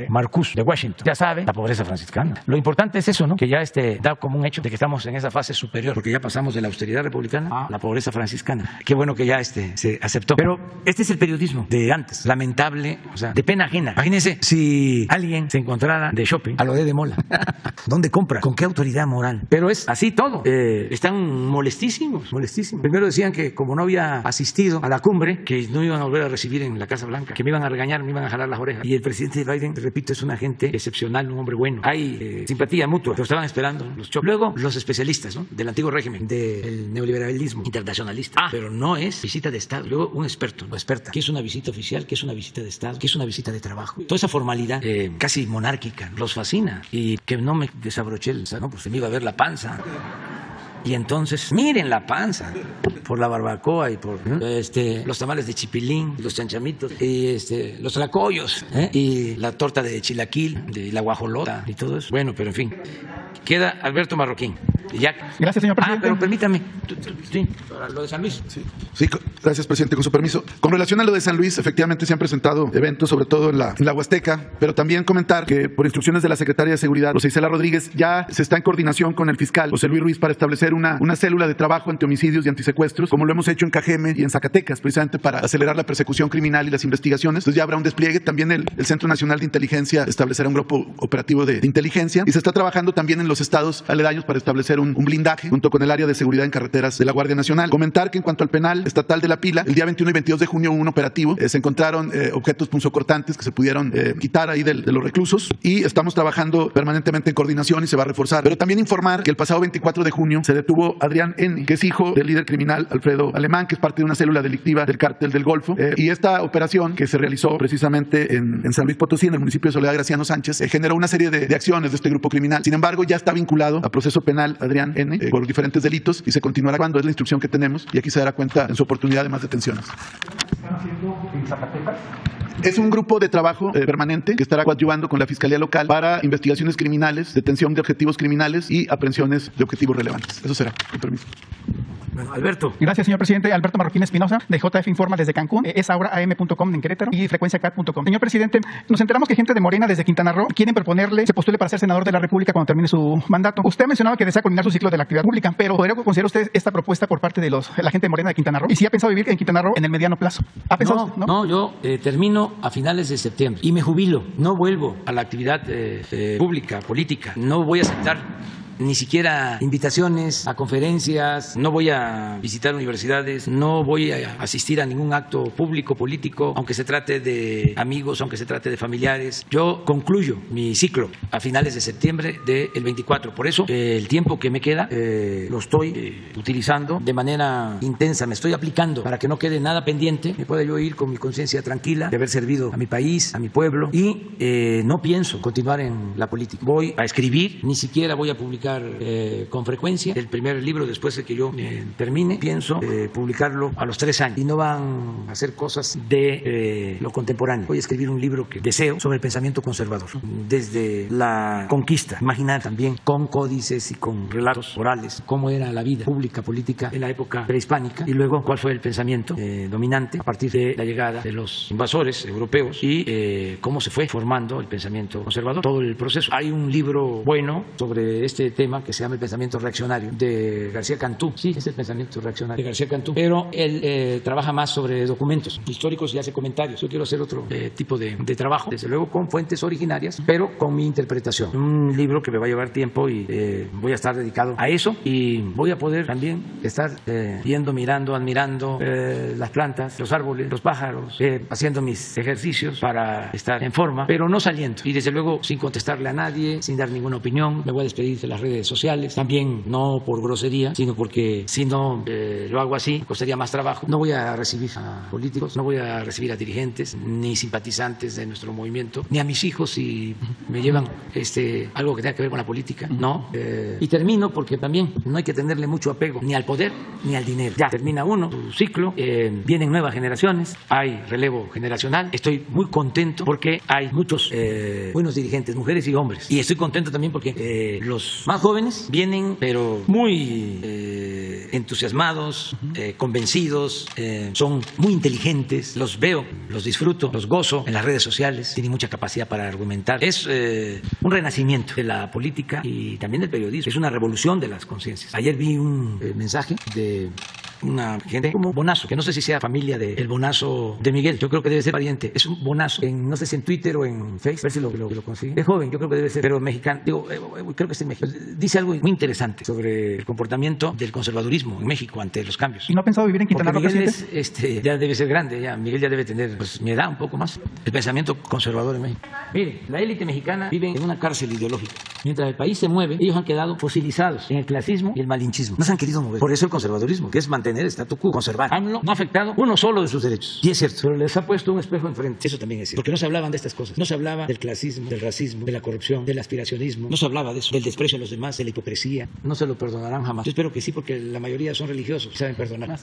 Marcus de Washington. Ya saben, la pobreza franciscana. Lo importante es eso, ¿no? Que ya da como un hecho de que estamos en esa fase superior, porque ya pasamos de la austeridad republicana a la pobreza franciscana. Qué bueno que ya se aceptó. Pero este es el periodismo de antes, lamentable, o sea, de pena ajena. Imagínense si alguien se encontrara de shopping a Loret de Mola. ¿Dónde compra? ¿Con qué autoridad moral? Pero es así todo. Están molestísimos. Primero decían que como no había asistido a la cumbre, que no iban a volver a recibir en la Casa Blanca, que me iban a regañar, me iban a jalar las orejas. Y el presidente Biden, repito, es una gente excepcional, un hombre bueno. Hay simpatía mutua, pero estaban esperando los choques. Luego, los especialistas, ¿no?, del antiguo régimen, del neoliberalismo internacionalista. Pero no es visita de Estado. Luego, un experto o experta, que es una visita oficial, que es una visita de Estado, que es una visita de trabajo. Toda esa formalidad casi monárquica los fascina. Y que no me desabroché, no, pues se me iba a ver la panza. Y entonces, miren la panza, por la barbacoa y por los tamales de chipilín, los chanchamitos, y los tlacoyos, y la torta de chilaquil, de la guajolota y todo eso. Bueno, pero en fin, queda Alberto Marroquín. Gracias, señor presidente. Pero permítame, sí, lo de San Luis. Sí, gracias, presidente, con su permiso. Con relación a lo de San Luis, efectivamente se han presentado eventos, sobre todo en la Huasteca, pero también comentar que por instrucciones de la Secretaria de Seguridad, Rosa Isela Rodríguez, ya se está en coordinación con el fiscal José Luis Ruiz para establecer una célula de trabajo ante homicidios y antisecuestros, como lo hemos hecho en Cajeme y en Zacatecas, precisamente para acelerar la persecución criminal y las investigaciones. Entonces ya habrá un despliegue. También el Centro Nacional de Inteligencia establecerá un grupo operativo de inteligencia, y se está trabajando también en los estados aledaños para establecer un blindaje junto con el área de seguridad en carreteras de la Guardia Nacional. Comentar que en cuanto al penal estatal de La Pila, el día 21 y 22 de junio hubo un operativo, se encontraron objetos punzocortantes que se pudieron quitar ahí de los reclusos, y estamos trabajando permanentemente en coordinación y se va a reforzar. Pero también informar que el pasado 24 de junio se detuvo Adrián N., que es hijo del líder criminal Alfredo Alemán, que es parte de una célula delictiva del Cártel del Golfo, y esta operación que se realizó precisamente en San Luis Potosí, en el municipio de Soledad Graciano Sánchez, generó una serie de acciones de este grupo criminal. Sin embargo, ya está vinculado a proceso penal Adrián N. Por diferentes delitos, y se continuará cuando es la instrucción que tenemos, y aquí se dará cuenta en su oportunidad de más detenciones. ¿Están haciendo en Zacatecas? Es un grupo de trabajo permanente que estará coadyuvando con la Fiscalía Local para investigaciones criminales, detención de objetivos criminales y aprehensiones de objetivos relevantes. Eso será, con permiso. Bueno, Alberto. Gracias, señor presidente. Alberto Marroquín Espinosa, de JF Informa desde Cancún, es ahora am.com en Querétaro y frecuenciacat.com. Señor presidente, nos enteramos que gente de Morena desde Quintana Roo quieren proponerle se postule para ser senador de la República cuando termine su mandato. Usted mencionaba que desea culminar su ciclo de la actividad pública, pero ¿podría considerar usted esta propuesta por parte de la gente de Morena de Quintana Roo? ¿Y si ha pensado vivir en Quintana Roo en el mediano plazo? ¿Ha pensado? No, yo termino a finales de septiembre y me jubilo. No vuelvo a la actividad pública, política. No voy a aceptar ni siquiera invitaciones a conferencias, no voy a visitar universidades, no voy a asistir a ningún acto público, político, aunque se trate de amigos, aunque se trate de familiares. Yo concluyo mi ciclo a finales de septiembre del 24. Por eso el tiempo que me queda lo estoy utilizando de manera intensa, me estoy aplicando para que no quede nada pendiente, me pueda yo ir con mi conciencia tranquila de haber servido a mi país, a mi pueblo, y no pienso continuar en la política. Voy a escribir, ni siquiera voy a publicar con frecuencia el primer libro después de que yo termine. Pienso publicarlo a los 3 años y no van a hacer cosas de lo contemporáneo. Voy a escribir un libro que deseo sobre el pensamiento conservador, desde la conquista, imaginar también con códices y con relatos orales cómo era la vida pública, política en la época prehispánica, y luego cuál fue el pensamiento dominante a partir de la llegada de los invasores europeos y cómo se fue formando el pensamiento conservador, todo el proceso. Hay un libro bueno sobre este tema que se llama el pensamiento reaccionario de García Cantú. Sí, es el pensamiento reaccionario de García Cantú, pero él trabaja más sobre documentos históricos y hace comentarios. Yo quiero hacer otro tipo de trabajo, desde luego con fuentes originarias, pero con mi interpretación. Un libro que me va a llevar tiempo y voy a estar dedicado a eso, y voy a poder también estar viendo, mirando, admirando las plantas, los árboles, los pájaros, haciendo mis ejercicios para estar en forma, pero no saliendo. Y desde luego sin contestarle a nadie, sin dar ninguna opinión. Me voy a despedir de las redes sociales, también no por grosería, sino porque si no lo hago así, costaría más trabajo. No voy a recibir a políticos, no voy a recibir a dirigentes, ni simpatizantes de nuestro movimiento, ni a mis hijos si me llevan algo que tenga que ver con la política, no. Y termino porque también no hay que tenerle mucho apego ni al poder ni al dinero. Ya termina uno su ciclo, vienen nuevas generaciones, hay relevo generacional. Estoy muy contento porque hay muchos buenos dirigentes, mujeres y hombres, y estoy contento también porque los más jóvenes vienen pero muy entusiasmados, convencidos, son muy inteligentes, los veo, los disfruto, los gozo en las redes sociales, tienen mucha capacidad para argumentar. Es un renacimiento de la política y también del periodismo, es una revolución de las conciencias. Ayer vi un mensaje de una gente como Bonazo, que no sé si sea familia del Bonazo de Miguel, yo creo que debe ser pariente, es un Bonazo, no sé si en Twitter o en Facebook, a ver si lo consigue. Es joven, yo creo que debe ser, pero mexicano, creo que es en México. Dice algo muy interesante sobre el comportamiento del conservadurismo en México ante los cambios. ¿Y no ha pensado vivir en Quintana Roo, Miguel presidente? ya debe ser grande, Miguel ya debe tener mi edad, un poco más. El pensamiento conservador en México. Mire, la élite mexicana vive en una cárcel ideológica. Mientras el país se mueve, ellos han quedado fosilizados en el clasismo y el malinchismo. No se han querido mover. Por eso el conservadurismo, que es mantener el statu quo, conservar. AMLO no ha afectado uno solo de sus derechos. Y es cierto, pero les ha puesto un espejo enfrente. Eso también es cierto. Porque no se hablaban de estas cosas. No se hablaba del clasismo, del racismo, de la corrupción, del aspiracionismo. No se hablaba de eso, del desprecio a los demás, de la hipocresía. No se lo perdonarán jamás. Yo espero que sí, porque la mayoría son religiosos y saben perdonar.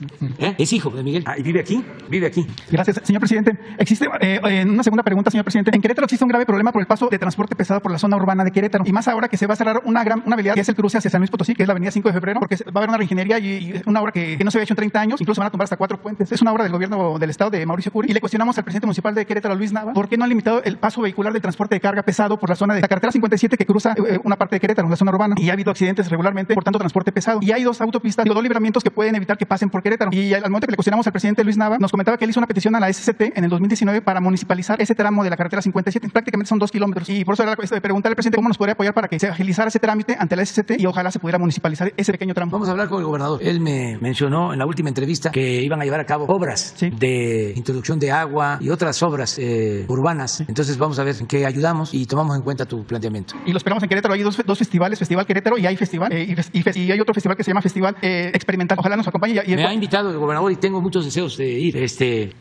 Es hijo de Miguel. Y vive aquí. Vive aquí. Gracias, señor presidente. Existe una segunda pregunta, señor presidente. En Querétaro existe un grave problema por el paso de transporte pesado por la zona urbana de Querétaro. Y más ahora que se va a cerrar una vialidad que es el cruce hacia San Luis Potosí, que es la avenida 5 de febrero, porque va a haber una reingeniería y una obra que no se había hecho en 30 años. Incluso van a tumbar hasta 4 puentes. Es una obra del gobierno del estado de Mauricio Curi. Y le cuestionamos al presidente municipal de Querétaro, Luis Nava, por qué no han limitado el paso vehicular del transporte de carga pesado por la zona de la carretera 57 que cruza una parte de Querétaro, la zona urbana. Y ha habido accidentes regularmente por tanto transporte pesado. Y hay 2 autopistas, 2 libramientos que pueden evitar que pasen por Querétaro. Y al momento que le cuestionamos al presidente Luis Nava, nos comentaba que él hizo una petición a la SCT en el 2019 para municipalizar ese tramo de la carretera 57. Prácticamente son 2 kilómetros. Y por eso era preguntarle al presidente cómo nos podría apoyar para que se agilizara ese trámite ante la SCT y ojalá se pudiera municipalizar ese pequeño tramo. Vamos a hablar con el gobernador. Él me mencionó en la última entrevista que iban a llevar a cabo obras de introducción de agua y otras obras urbanas. Entonces vamos a ver en qué ayudamos y tomamos en cuenta tu planteamiento. Y lo esperamos en Querétaro. Hay 2 festivales, Festival Querétaro y hay festival y hay otro festival que se llama Festival Experimental. Ojalá nos acompañe. Me ha invitado el gobernador y tengo muchos deseos de ir.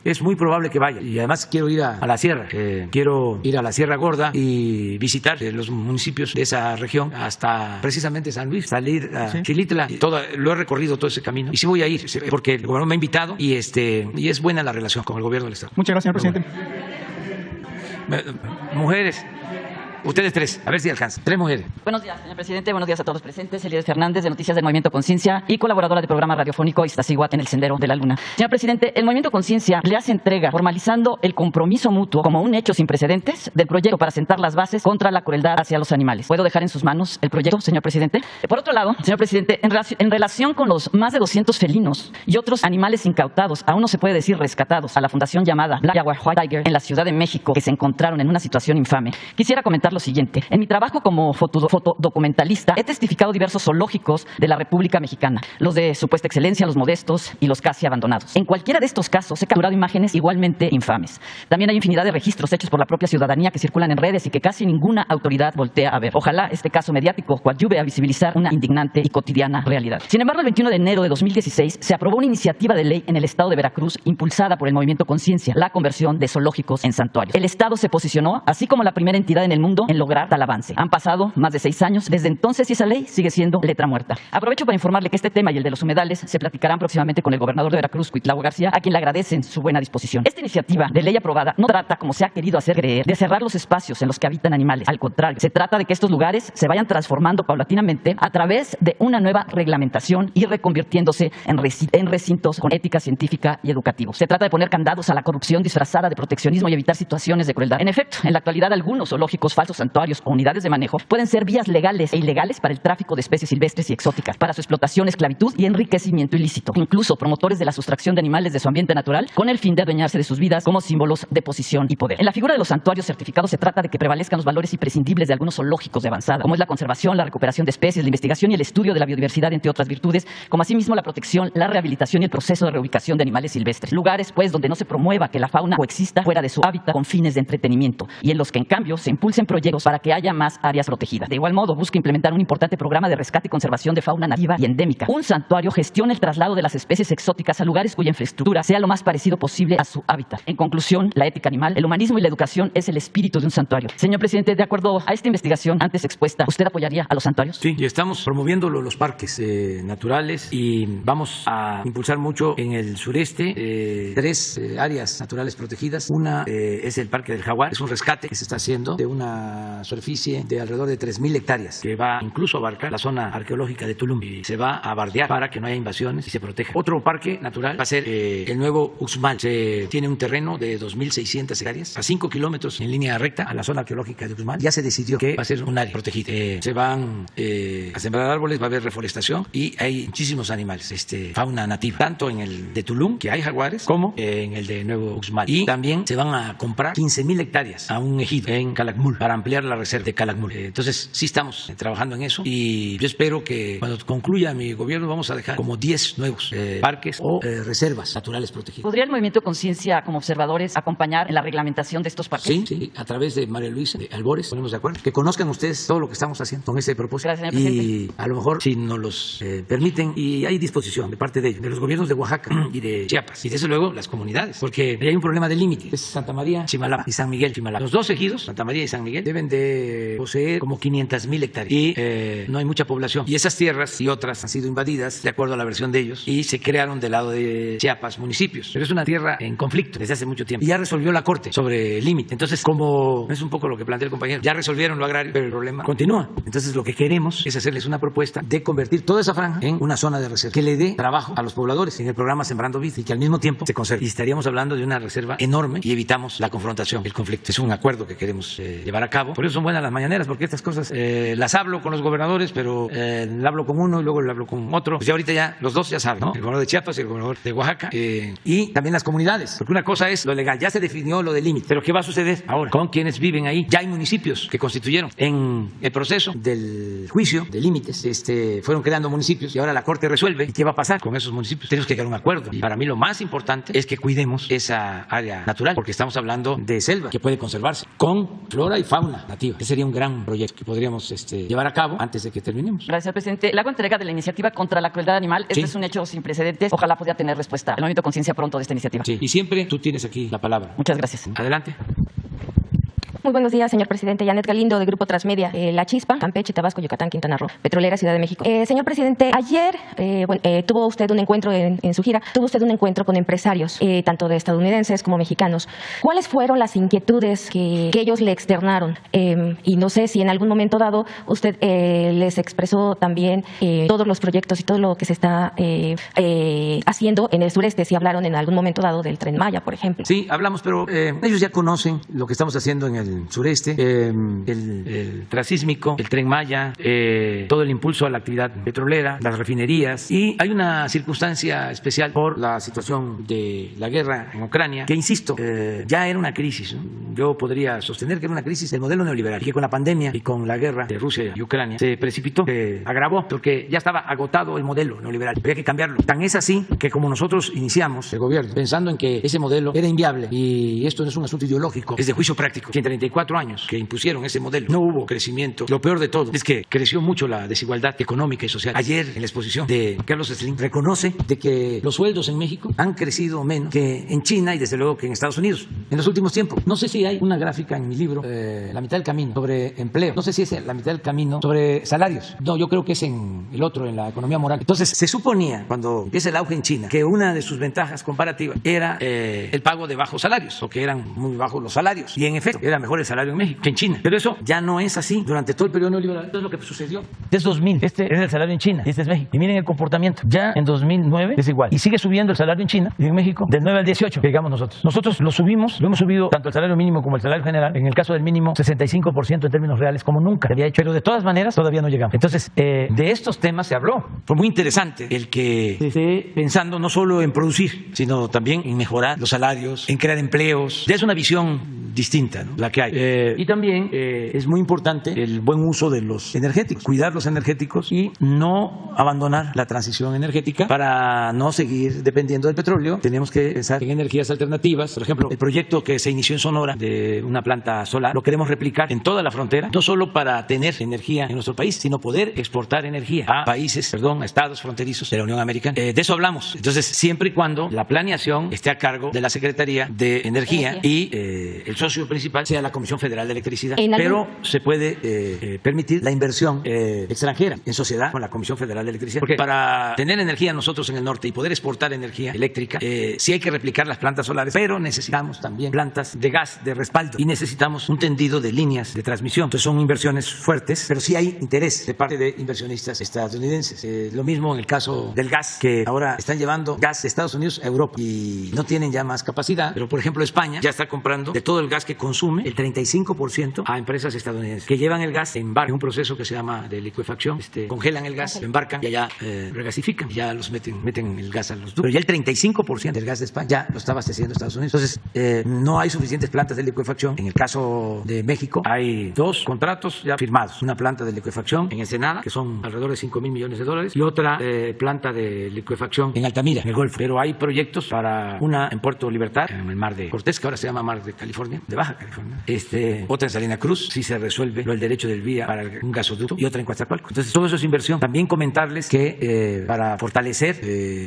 Es muy probable que vaya. Y además quiero ir a la sierra. Quiero ir a la Sierra Gorda y visitar los municipios de esa región hasta precisamente San Luis, salir a Xilitla. Lo he recorrido todo ese camino. Y sí voy a ir porque el gobernador me ha invitado y es buena la relación con el gobierno del estado. Muchas gracias, señor presidente. Mujeres. Ustedes 3, a ver si alcanzan. 3 mujeres. Buenos días, señor presidente. Buenos días a todos los presentes. Elías Fernández, de Noticias del Movimiento Conciencia y colaboradora del programa radiofónico Iztaccíhuatl en el Sendero de la Luna. Señor presidente, el Movimiento Conciencia le hace entrega, formalizando el compromiso mutuo como un hecho sin precedentes del proyecto para sentar las bases contra la crueldad hacia los animales. ¿Puedo dejar en sus manos el proyecto, señor presidente? Por otro lado, señor presidente, en relación con los más de 200 felinos y otros animales incautados, aún no se puede decir rescatados, a la fundación llamada Black Jaguar White Tiger en la Ciudad de México, que se encontraron en una situación infame, quisiera comentar lo siguiente. En mi trabajo como fotodocumentalista he testificado diversos zoológicos de la República Mexicana, los de supuesta excelencia, los modestos y los casi abandonados. En cualquiera de estos casos he capturado imágenes igualmente infames. También hay infinidad de registros hechos por la propia ciudadanía que circulan en redes y que casi ninguna autoridad voltea a ver. Ojalá este caso mediático coadyuve a visibilizar una indignante y cotidiana realidad. Sin embargo, el 21 de enero de 2016 se aprobó una iniciativa de ley en el estado de Veracruz impulsada por el Movimiento Conciencia, la conversión de zoológicos en santuarios. El estado se posicionó, así como la primera entidad en el mundo, en lograr tal avance. Han pasado más de 6 años desde entonces y esa ley sigue siendo letra muerta. Aprovecho para informarle que este tema y el de los humedales se platicarán próximamente con el gobernador de Veracruz, Cuitlahua García, a quien le agradecen su buena disposición. Esta iniciativa de ley aprobada no trata, como se ha querido hacer creer, de cerrar los espacios en los que habitan animales. Al contrario, se trata de que estos lugares se vayan transformando paulatinamente a través de una nueva reglamentación y reconvirtiéndose en recintos con ética científica y educativos. Se trata de poner candados a la corrupción disfrazada de proteccionismo y evitar situaciones de crueldad. En efecto, en la actualidad algunos zoológicos falsos o santuarios o unidades de manejo pueden ser vías legales e ilegales para el tráfico de especies silvestres y exóticas, para su explotación, esclavitud y enriquecimiento ilícito. Incluso promotores de la sustracción de animales de su ambiente natural con el fin de adueñarse de sus vidas como símbolos de posición y poder. En la figura de los santuarios certificados se trata de que prevalezcan los valores imprescindibles de algunos zoológicos de avanzada, como es la conservación, la recuperación de especies, la investigación y el estudio de la biodiversidad, entre otras virtudes, como asimismo la protección, la rehabilitación y el proceso de reubicación de animales silvestres. Lugares, pues, donde no se promueva que la fauna coexista fuera de su hábitat con fines de entretenimiento y en los que, en cambio, se impulsen proyectos para que haya más áreas protegidas. De igual modo, busca implementar un importante programa de rescate y conservación de fauna nativa y endémica. Un santuario gestiona el traslado de las especies exóticas a lugares cuya infraestructura sea lo más parecido posible a su hábitat. En conclusión, la ética animal, el humanismo y la educación es el espíritu de un santuario. Señor presidente, de acuerdo a esta investigación antes expuesta, ¿usted apoyaría a los santuarios? Sí, y estamos promoviendo los parques naturales y vamos a impulsar mucho en el sureste 3 áreas naturales protegidas. Una es el Parque del Jaguar, es un rescate que se está haciendo de una superficie de alrededor de 3,000 hectáreas que va incluso a abarcar la zona arqueológica de Tulum y se va a bardear para que no haya invasiones y se proteja. Otro parque natural va a ser el nuevo Uxmal. Se tiene un terreno de 2,600 hectáreas a 5 kilómetros en línea recta a la zona arqueológica de Uxmal. Ya se decidió que va a ser un área protegida. Se van a sembrar árboles, va a haber reforestación y hay muchísimos animales, fauna nativa, tanto en el de Tulum, que hay jaguares, como en el de Nuevo Uxmal. Y también se van a comprar 15,000 hectáreas a un ejido en Calakmul para ampliar la reserva de Calakmul. Entonces sí estamos trabajando en eso y yo espero que cuando concluya mi gobierno vamos a dejar como 10 nuevos parques o reservas naturales protegidas. ¿Podría el Movimiento Conciencia, como observadores, acompañar en la reglamentación de estos parques? Sí, a través de María Luisa de Albores, ponemos de acuerdo. Que conozcan ustedes todo lo que estamos haciendo con ese propósito. Gracias, señor presidente. Y a lo mejor, si nos los permiten, y hay disposición de parte de ellos, de los gobiernos de Oaxaca y de Chiapas, y desde luego las comunidades, porque hay un problema de límite. Es Santa María, Chimalapa y San Miguel, Chimalapa. Los 2 ejidos, Santa María y San Miguel, deben de poseer como 500,000 hectáreas y no hay mucha población. Y esas tierras y otras han sido invadidas, de acuerdo a la versión de ellos, y se crearon del lado de Chiapas municipios. Pero es una tierra en conflicto desde hace mucho tiempo. Y ya resolvió la Corte sobre el límite. Entonces, como es un poco lo que plantea el compañero, ya resolvieron lo agrario, pero el problema continúa. Entonces, lo que queremos es hacerles una propuesta de convertir toda esa franja en una zona de reserva que le dé trabajo a los pobladores en el programa Sembrando Vida y que al mismo tiempo se conserve. Y estaríamos hablando de una reserva enorme y evitamos la confrontación, el conflicto. Es un acuerdo que queremos llevar a cabo. Por eso son buenas las mañaneras, porque estas cosas las hablo con los gobernadores, pero la hablo con uno y luego la hablo con otro. Pues ya ahorita ya los dos ya saben, ¿no? El gobernador de Chiapas y el gobernador de Oaxaca y también las comunidades, porque una cosa es lo legal, ya se definió lo del límite, pero ¿qué va a suceder ahora con quienes viven ahí? Ya hay municipios que constituyeron en el proceso del juicio de límites, fueron creando municipios y ahora la Corte resuelve. ¿Y qué va a pasar con esos municipios? Tenemos que llegar a un acuerdo y para mí lo más importante es que cuidemos esa área natural, porque estamos hablando de selva que puede conservarse con flora y fauna nativa. Ese sería un gran proyecto que podríamos llevar a cabo antes de que terminemos. Gracias, presidente. Le hago entrega de la iniciativa contra la crueldad animal. Este es un hecho sin precedentes. Ojalá pueda tener respuesta el Movimiento Conciencia pronto de esta iniciativa. Sí, y siempre tú tienes aquí la palabra. Muchas gracias. Adelante. Muy buenos días, señor presidente. Janet Galindo, de Grupo Transmedia. La Chispa, Campeche, Tabasco, Yucatán, Quintana Roo, Petrolera, Ciudad de México. Señor presidente, ayer tuvo usted un encuentro en su gira, tuvo usted un encuentro con empresarios, tanto de estadounidenses como mexicanos. ¿Cuáles fueron las inquietudes que ellos le externaron? Y no sé si en algún momento dado usted les expresó también todos los proyectos y todo lo que se está haciendo en el sureste, si hablaron en algún momento dado del Tren Maya, por ejemplo. Sí, hablamos, pero ellos ya conocen lo que estamos haciendo en el sureste, el transísmico, el Tren Maya, todo el impulso a la actividad petrolera, las refinerías, y hay una circunstancia especial por la situación de la guerra en Ucrania, que insisto, ya era una crisis, ¿no? Yo podría sostener que era una crisis del modelo neoliberal y que con la pandemia y con la guerra de Rusia y Ucrania se precipitó, se agravó, porque ya estaba agotado el modelo neoliberal, había que cambiarlo. Tan es así que como nosotros iniciamos el gobierno pensando en que ese modelo era inviable, y esto no es un asunto ideológico, es de juicio práctico, que en 34 años que impusieron ese modelo no hubo crecimiento. Lo peor de todo es que creció mucho la desigualdad económica y social. Ayer en la exposición de Carlos Slim reconoce de que los sueldos en México han crecido menos que en China y desde luego que en Estados Unidos en los últimos tiempos. No sé si hay una gráfica en mi libro, La mitad del camino, sobre empleo. No sé si es la mitad del camino sobre salarios. No, yo creo que es en el otro, en la economía moral. Entonces se suponía, cuando empieza el auge en China, que una de sus ventajas comparativas era el pago de bajos salarios, o que eran muy bajos los salarios, y en efecto era mejor mejor el salario en México que en China. Pero eso ya no es así. Durante todo el periodo neoliberal, esto es lo que sucedió. Es 2000, este es el salario en China, este es México. Y miren el comportamiento. Ya en 2009 es igual. Y sigue subiendo el salario en China y en México del 9 al 18, que digamos nosotros. Nosotros lo subimos, lo hemos subido tanto el salario mínimo como el salario general. En el caso del mínimo, 65% en términos reales, como nunca se había hecho. Pero de todas maneras, todavía no llegamos. Entonces, de estos temas se habló. Fue muy interesante el que se esté pensando no solo en producir, sino también en mejorar los salarios, en crear empleos. Ya es una visión distinta, ¿no?, la que hay. Y también es muy importante el buen uso de los energéticos, cuidar los energéticos y no abandonar la transición energética para no seguir dependiendo del petróleo. Tenemos que pensar en energías alternativas. Por ejemplo, el proyecto que se inició en Sonora de una planta solar lo queremos replicar en toda la frontera, no solo para tener energía en nuestro país, sino poder exportar energía a países, a estados fronterizos de la Unión Americana. De eso hablamos. Entonces, siempre y cuando la planeación esté a cargo de la Secretaría de Energía y el socio principal sea la Comisión Federal de Electricidad. Pero se puede permitir la inversión extranjera en sociedad con la Comisión Federal de Electricidad. Porque para tener energía nosotros en el norte y poder exportar energía eléctrica, sí hay que replicar las plantas solares, pero necesitamos también plantas de gas de respaldo y necesitamos un tendido de líneas de transmisión. Entonces son inversiones fuertes, pero sí hay interés de parte de inversionistas estadounidenses. Lo mismo en el caso del gas, que ahora están llevando gas de Estados Unidos a Europa y no tienen ya más capacidad. Pero, por ejemplo, España ya está comprando de todo el gas que consume el 35% a empresas estadounidenses que llevan el gas en barco, en un proceso que se llama de licuefacción. Congelan el gas, lo embarcan y allá regasifican y ya los meten el gas a los ductos. Pero ya el 35% del gas de España ya lo está abasteciendo Estados Unidos. Entonces, no hay suficientes plantas de licuefacción. En el caso de México hay 2 contratos ya firmados. Una planta de licuefacción en Ensenada, que son alrededor de $5,000 millones, y otra planta de licuefacción en Altamira, en el Golfo. Pero hay proyectos para una en Puerto Libertad, en el Mar de Cortés, que ahora se llama Mar de California, de Baja California. Otra en Salina Cruz, si se resuelve el derecho del vía para un gasoducto, y otra en Coatzacoalcos. Entonces, todo eso es inversión. También comentarles que para fortalecer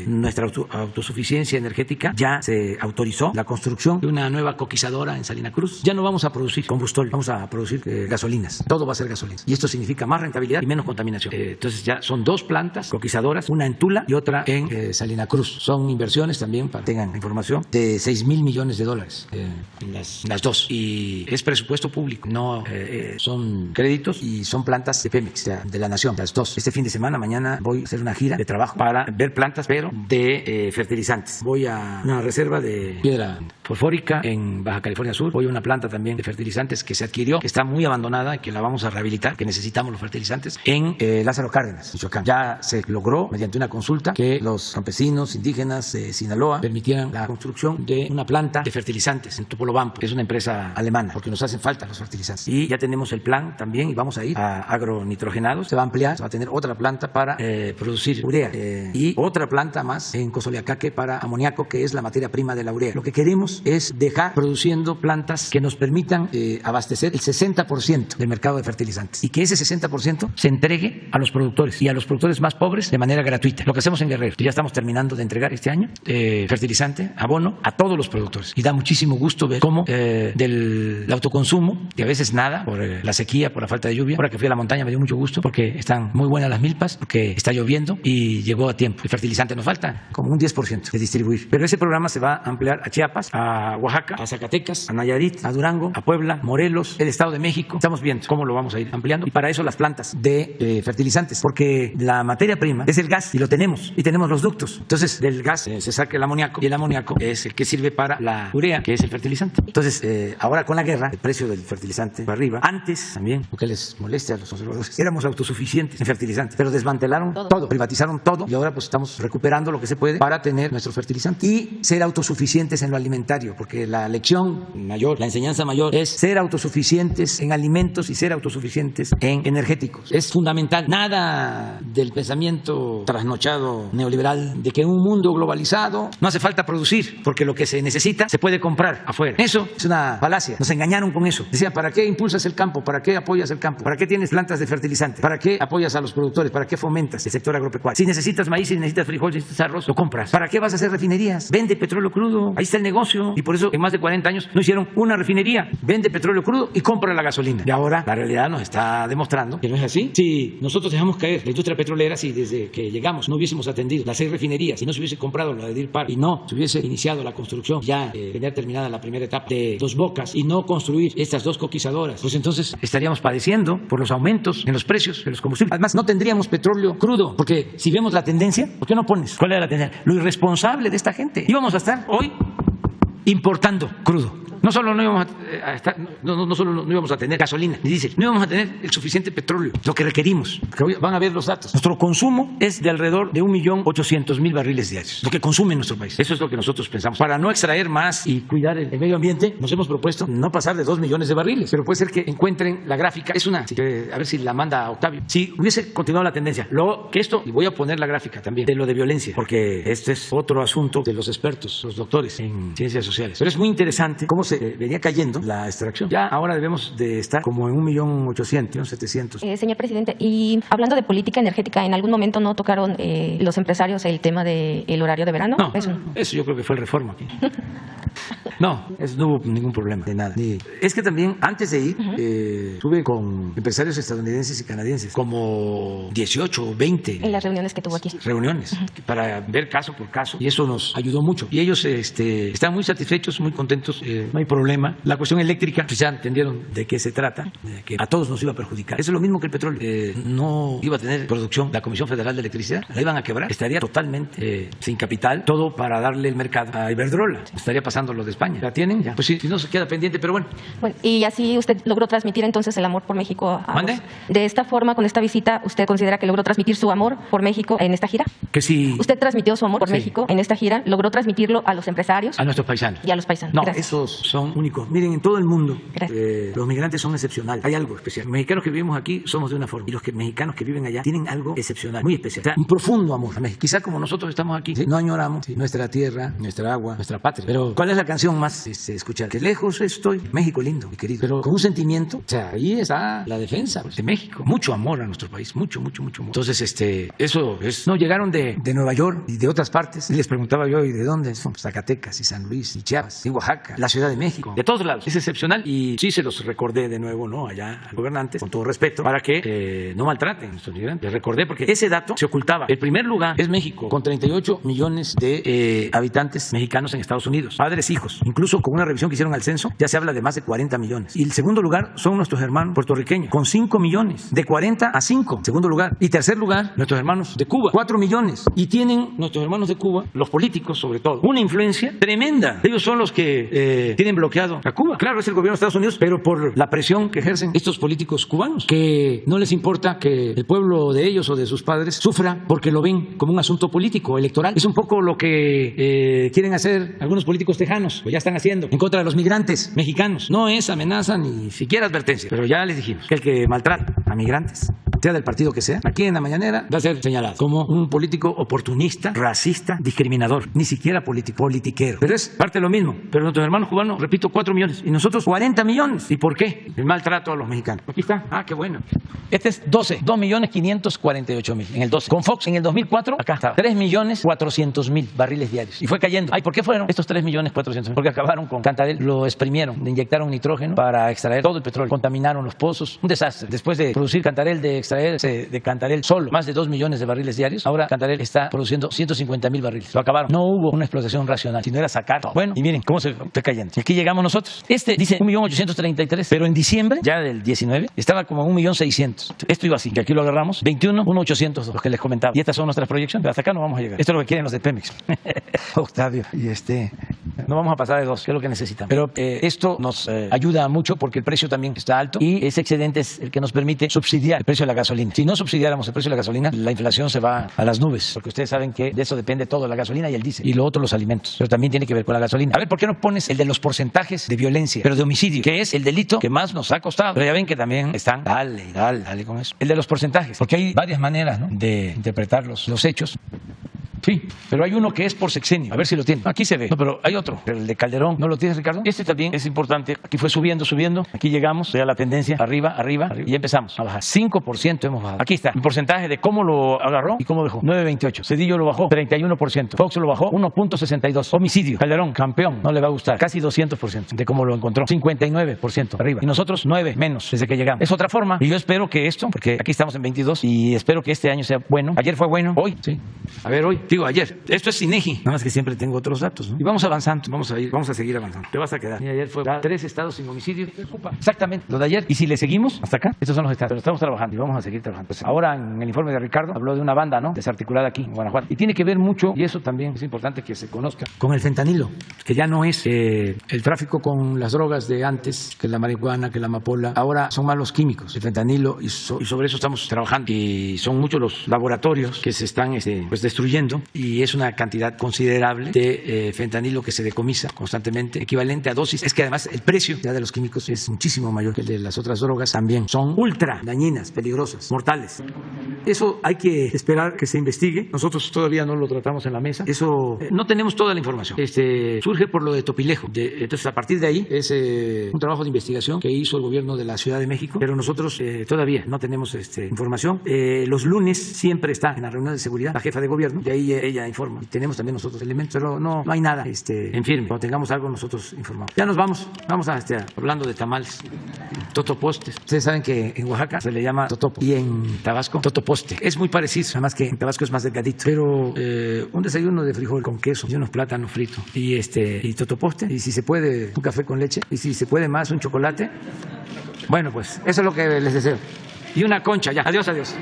nuestra autosuficiencia energética, ya se autorizó la construcción de una nueva coquizadora en Salina Cruz. Ya no vamos a producir combustible, vamos a producir gasolinas. Todo va a ser gasolinas. Y esto significa más rentabilidad y menos contaminación. Entonces, ya son 2 plantas coquizadoras, una en Tula y otra en Salina Cruz. Son inversiones también, para que tengan información, de $6,000 millones en las 2. Y es presupuesto público, no son créditos y son plantas de Pemex, de la Nación, las 2. Este fin de semana, mañana, voy a hacer una gira de trabajo para ver plantas, pero de fertilizantes. Voy a una reserva de piedra fosfórica en Baja California Sur. Voy a una planta también de fertilizantes que se adquirió, que está muy abandonada y que la vamos a rehabilitar, que necesitamos los fertilizantes, en Lázaro Cárdenas, Michoacán. Ya se logró, mediante una consulta, que los campesinos indígenas de Sinaloa permitieran la construcción de una planta de fertilizantes en Topolobampo, que es una empresa alemana, porque nos hacen falta los fertilizantes. Y ya tenemos el plan también y vamos a ir a agronitrogenados. Se va a ampliar, se va a tener otra planta para producir urea y otra planta más en Cozoleacaque para amoníaco, que es la materia prima de la urea. Lo que queremos es dejar produciendo plantas que nos permitan abastecer el 60% del mercado de fertilizantes y que ese 60% se entregue a los productores y a los productores más pobres de manera gratuita. Lo que hacemos en Guerrero, ya estamos terminando de entregar este año fertilizante, abono a todos los productores y da muchísimo gusto ver cómo del autoconsumo, que a veces nada por la sequía, por la falta de lluvia. Ahora que fui a la montaña me dio mucho gusto porque están muy buenas las milpas, porque está lloviendo y llegó a tiempo. El fertilizante nos falta como un 10% de distribuir, pero ese programa se va a ampliar a Chiapas, a Oaxaca, a Zacatecas, a Nayarit, a Durango, a Puebla, Morelos, el Estado de México. Estamos viendo cómo lo vamos a ir ampliando y para eso las plantas de fertilizantes, porque la materia prima es el gas y lo tenemos y tenemos los ductos. Entonces del gas se saca el amoníaco y el amoníaco es el que sirve para la urea, que es el fertilizante. Entonces ahora con la guerra el precio del fertilizante va arriba. Antes también, porque les moleste a los conservadores, éramos autosuficientes en fertilizantes, pero desmantelaron todo, privatizaron todo y ahora pues estamos recuperando lo que se puede para tener nuestro fertilizante y ser autosuficientes en lo alimentario, porque la lección mayor, la enseñanza mayor es ser autosuficientes en alimentos y ser autosuficientes en energéticos. Es fundamental. Nada del pensamiento trasnochado neoliberal de que en un mundo globalizado no hace falta producir, porque lo que se necesita se puede comprar afuera. Eso es una falacia. Nos engañaron con eso. Decían, ¿para qué impulsas el campo? ¿Para qué apoyas el campo? ¿Para qué tienes plantas de fertilizante? ¿Para qué apoyas a los productores? ¿Para qué fomentas el sector agropecuario? Si necesitas maíz, si necesitas frijol, si necesitas arroz, lo compras. ¿Para qué vas a hacer refinerías? Vende petróleo crudo. Ahí está el negocio. Y por eso en más de 40 años no hicieron una refinería. Vende petróleo crudo y compra la gasolina. Y ahora la realidad nos está demostrando que no es así. Si nosotros dejamos caer la industria petrolera, si desde que llegamos no hubiésemos atendido las 6 refinerías, si no se hubiese comprado la de Deer Park y no se hubiese iniciado la construcción, ya tener terminada la primera etapa de 2 Dos Bocas y no construir estas dos coquizadoras, pues entonces estaríamos padeciendo por los aumentos en los precios de los combustibles. Además, no tendríamos petróleo crudo, porque si vemos la tendencia, ¿por qué no pones? ¿Cuál era la tendencia? Lo irresponsable de esta gente. Íbamos a estar hoy importando crudo. No solo no íbamos a estar, no solo no íbamos a tener gasolina ni diésel, no íbamos a tener el suficiente petróleo, lo que requerimos. Van a ver los datos. Nuestro consumo es de alrededor de 1.800.000 barriles diarios, lo que consume nuestro país. Eso es lo que nosotros pensamos. Para no extraer más y cuidar el medio ambiente, nos hemos propuesto no pasar de 2 millones de barriles. Pero puede ser que encuentren la gráfica. Es una, a ver si la manda Octavio. Si hubiese continuado la tendencia, luego que esto, y voy a poner la gráfica también, de lo de violencia, porque este es otro asunto de los expertos, los doctores en ciencias sociales. Pero es muy interesante cómo se venía cayendo la extracción. Ya ahora debemos de estar como en 1.800.000, 1.700.000. Señor presidente, y hablando de política energética, ¿en algún momento no tocaron los empresarios el tema del horario de verano? No, eso yo creo que fue el Reforma aquí. No hubo ningún problema de nada. Es que también antes de ir estuve con empresarios estadounidenses y canadienses, como 18 o 20. En las reuniones que tuvo aquí. Reuniones, para ver caso por caso, y eso nos ayudó mucho. Y ellos están muy satisfechos, muy contentos, no hay problema. La cuestión eléctrica, pues ya entendieron de qué se trata, de que a todos nos iba a perjudicar. Eso es lo mismo que el petróleo. No iba a tener producción la Comisión Federal de Electricidad, la iban a quebrar, estaría totalmente sin capital, todo para darle el mercado a Iberdrola. Estaría pasando lo de España. ¿La tienen? Ya. Pues sí, si no se queda pendiente, pero bueno. Y así usted logró transmitir entonces el amor por México a ¿Mande? De esta forma, con esta visita, ¿usted considera que logró transmitir su amor por México en esta gira? Que sí. ¿Usted transmitió su amor por México en esta gira? ¿Logró transmitirlo a los empresarios? A nuestros paisanos. Y a los paisanos. No, gracias. esos son únicos. Miren, en todo el mundo los migrantes son excepcionales. Hay algo especial. Los mexicanos que vivimos aquí somos de una forma, y los mexicanos que viven allá tienen algo excepcional, muy especial. O sea, un profundo amor a México. Quizá como nosotros estamos aquí, no añoramos nuestra tierra, nuestra agua, nuestra patria. Pero ¿cuál es la canción más escuchada? Que lejos estoy, México lindo, mi querido. Pero con un sentimiento, o sea, ahí está la defensa de México. Mucho amor a nuestro país, mucho amor. Entonces, eso es. No, llegaron de Nueva York y de otras partes. Y les preguntaba yo, ¿y de dónde son? Zacatecas y San Luis y Chiapas y Oaxaca, la Ciudad de México, de todos lados. Es excepcional y sí se los recordé de nuevo, ¿no? Allá al gobernante, con todo respeto, para que no maltraten a nuestros migrantes. Les recordé porque ese dato se ocultaba. El primer lugar es México, con 38 millones de habitantes mexicanos en Estados Unidos, padres, hijos. Incluso con una revisión que hicieron al censo, ya se habla de más de 40 millones. Y el segundo lugar son nuestros hermanos puertorriqueños, con 5 millones, de 40 a 5, segundo lugar. Y tercer lugar, nuestros hermanos de Cuba, 4 millones. Y tienen nuestros hermanos de Cuba, los políticos sobre todo, una influencia tremenda. Ellos son los que tienen bloqueado a Cuba. Claro, es el gobierno de Estados Unidos, pero por la presión que ejercen estos políticos cubanos, que no les importa que el pueblo de ellos o de sus padres sufra porque lo ven como un asunto político, electoral. Es un poco lo que quieren hacer algunos políticos tejanos, o ya están haciendo, en contra de los migrantes mexicanos. No es amenaza ni siquiera advertencia, pero ya les dijimos que el que maltrata a migrantes, sea del partido que sea, aquí en la mañanera va a ser señalado como un político oportunista, racista, discriminador, ni siquiera politiquero. Pero es parte de lo mismo. Pero nuestros hermanos cubanos, repito, 4 millones y nosotros 40 millones. ¿Y por qué? El maltrato a los mexicanos. Aquí está. Ah, qué bueno. Este es 2.548.000 en el 12. Con Fox en el 2004, acá estaba 3.400.000 barriles diarios. Y fue cayendo. Ay, ¿por qué fueron estos 3.400.000? Porque acabaron con Cantarell, lo exprimieron, le inyectaron nitrógeno para extraer todo el petróleo, contaminaron los pozos, un desastre. Después de producir Cantarell, de extraerse de Cantarell solo más de 2 millones de barriles diarios, ahora Cantarell está produciendo 150.000 barriles. Lo acabaron. No hubo una explotación racional, sino era sacar todo. Bueno, y miren cómo se fue cayendo. Y aquí llegamos nosotros. Dice 1.833.000, pero en diciembre, ya del 19, estaba como 1.600.000. Esto iba así, que aquí lo agarramos, 21, 1.800, los que les comentaba. Y estas son nuestras proyecciones, pero hasta acá no vamos a llegar. Esto es lo que quieren los de Pemex. Octavio, y no vamos a pasar de 2, que es lo que necesitamos. Pero esto nos ayuda mucho porque el precio también está alto y ese excedente es el que nos permite subsidiar el precio de la gasolina. Si no subsidiáramos el precio de la gasolina, la inflación se va a las nubes, porque ustedes saben que de eso depende todo, la gasolina y el diésel, y lo otro los alimentos. Pero también tiene que ver con la gasolina. A ver, ¿por qué no pones el de los porcentajes de violencia, pero de homicidio, que es el delito que más nos ha costado? Pero ya ven que también están, dale con eso. El de los porcentajes, porque hay varias maneras, ¿no?, de interpretar los hechos. Sí, pero hay uno que es por sexenio. A ver si lo tiene. Aquí se ve. No, pero hay otro. El de Calderón. ¿No lo tienes, Ricardo? Este también es importante. Aquí fue subiendo. Aquí llegamos. Ya la tendencia. Arriba. Y empezamos a bajar. 5% hemos bajado. Aquí está. El porcentaje de cómo lo agarró y cómo dejó. 9.28. Cedillo lo bajó. 31%. Fox lo bajó. 1.62. Homicidio. Calderón, campeón. No le va a gustar. Casi 200% de cómo lo encontró. 59% arriba. Y nosotros 9 menos desde que llegamos. Es otra forma. Y yo espero que esto, porque aquí estamos en 22 y espero que este año sea bueno. Ayer fue bueno. Hoy, sí. A ver, hoy. Digo, ayer. Esto es INEGI, nada más que siempre tengo otros datos, ¿no? Y vamos avanzando, vamos a seguir avanzando. Te vas a quedar. Y ayer fue 3 estados sin homicidio. Exactamente, lo de ayer. Y si le seguimos hasta acá, estos son los estados. Pero estamos trabajando y vamos a seguir trabajando. Pues ahora en el informe de Ricardo habló de una banda, ¿no? Desarticulada aquí en Guanajuato. Y tiene que ver mucho, y eso también es importante que se conozca, con el fentanilo, que ya no es el tráfico con las drogas de antes, que la marihuana, que la amapola. Ahora son más los químicos, el fentanilo, y sobre eso estamos trabajando. Y son muchos los laboratorios que se están pues destruyendo, y es una cantidad considerable de fentanilo que se decomisa constantemente, equivalente a dosis. Es que además el precio ya de los químicos es muchísimo mayor que el de las otras drogas. También son ultra dañinas, peligrosas, mortales. Eso hay que esperar que se investigue. Nosotros todavía no lo tratamos en la mesa. Eso no tenemos toda la información. Surge por lo de Topilejo. Entonces, a partir de ahí es un trabajo de investigación que hizo el gobierno de la Ciudad de México, pero nosotros todavía no tenemos información. Los lunes siempre está en la reunión de seguridad la jefa de gobierno, de ahí ella informa. Y tenemos también nosotros elementos, pero no hay nada en firme. Cuando tengamos algo, nosotros informamos. Ya nos vamos hablando de tamales, totopostes. Ustedes saben que en Oaxaca se le llama totopo y en Tabasco totoposte. Es muy parecido, además que en Tabasco es más delgadito, pero un desayuno de frijol con queso y unos plátanos fritos y totoposte, y si se puede un café con leche, y si se puede más un chocolate. Bueno, pues eso es lo que les deseo. Y una concha ya. Adiós, adiós.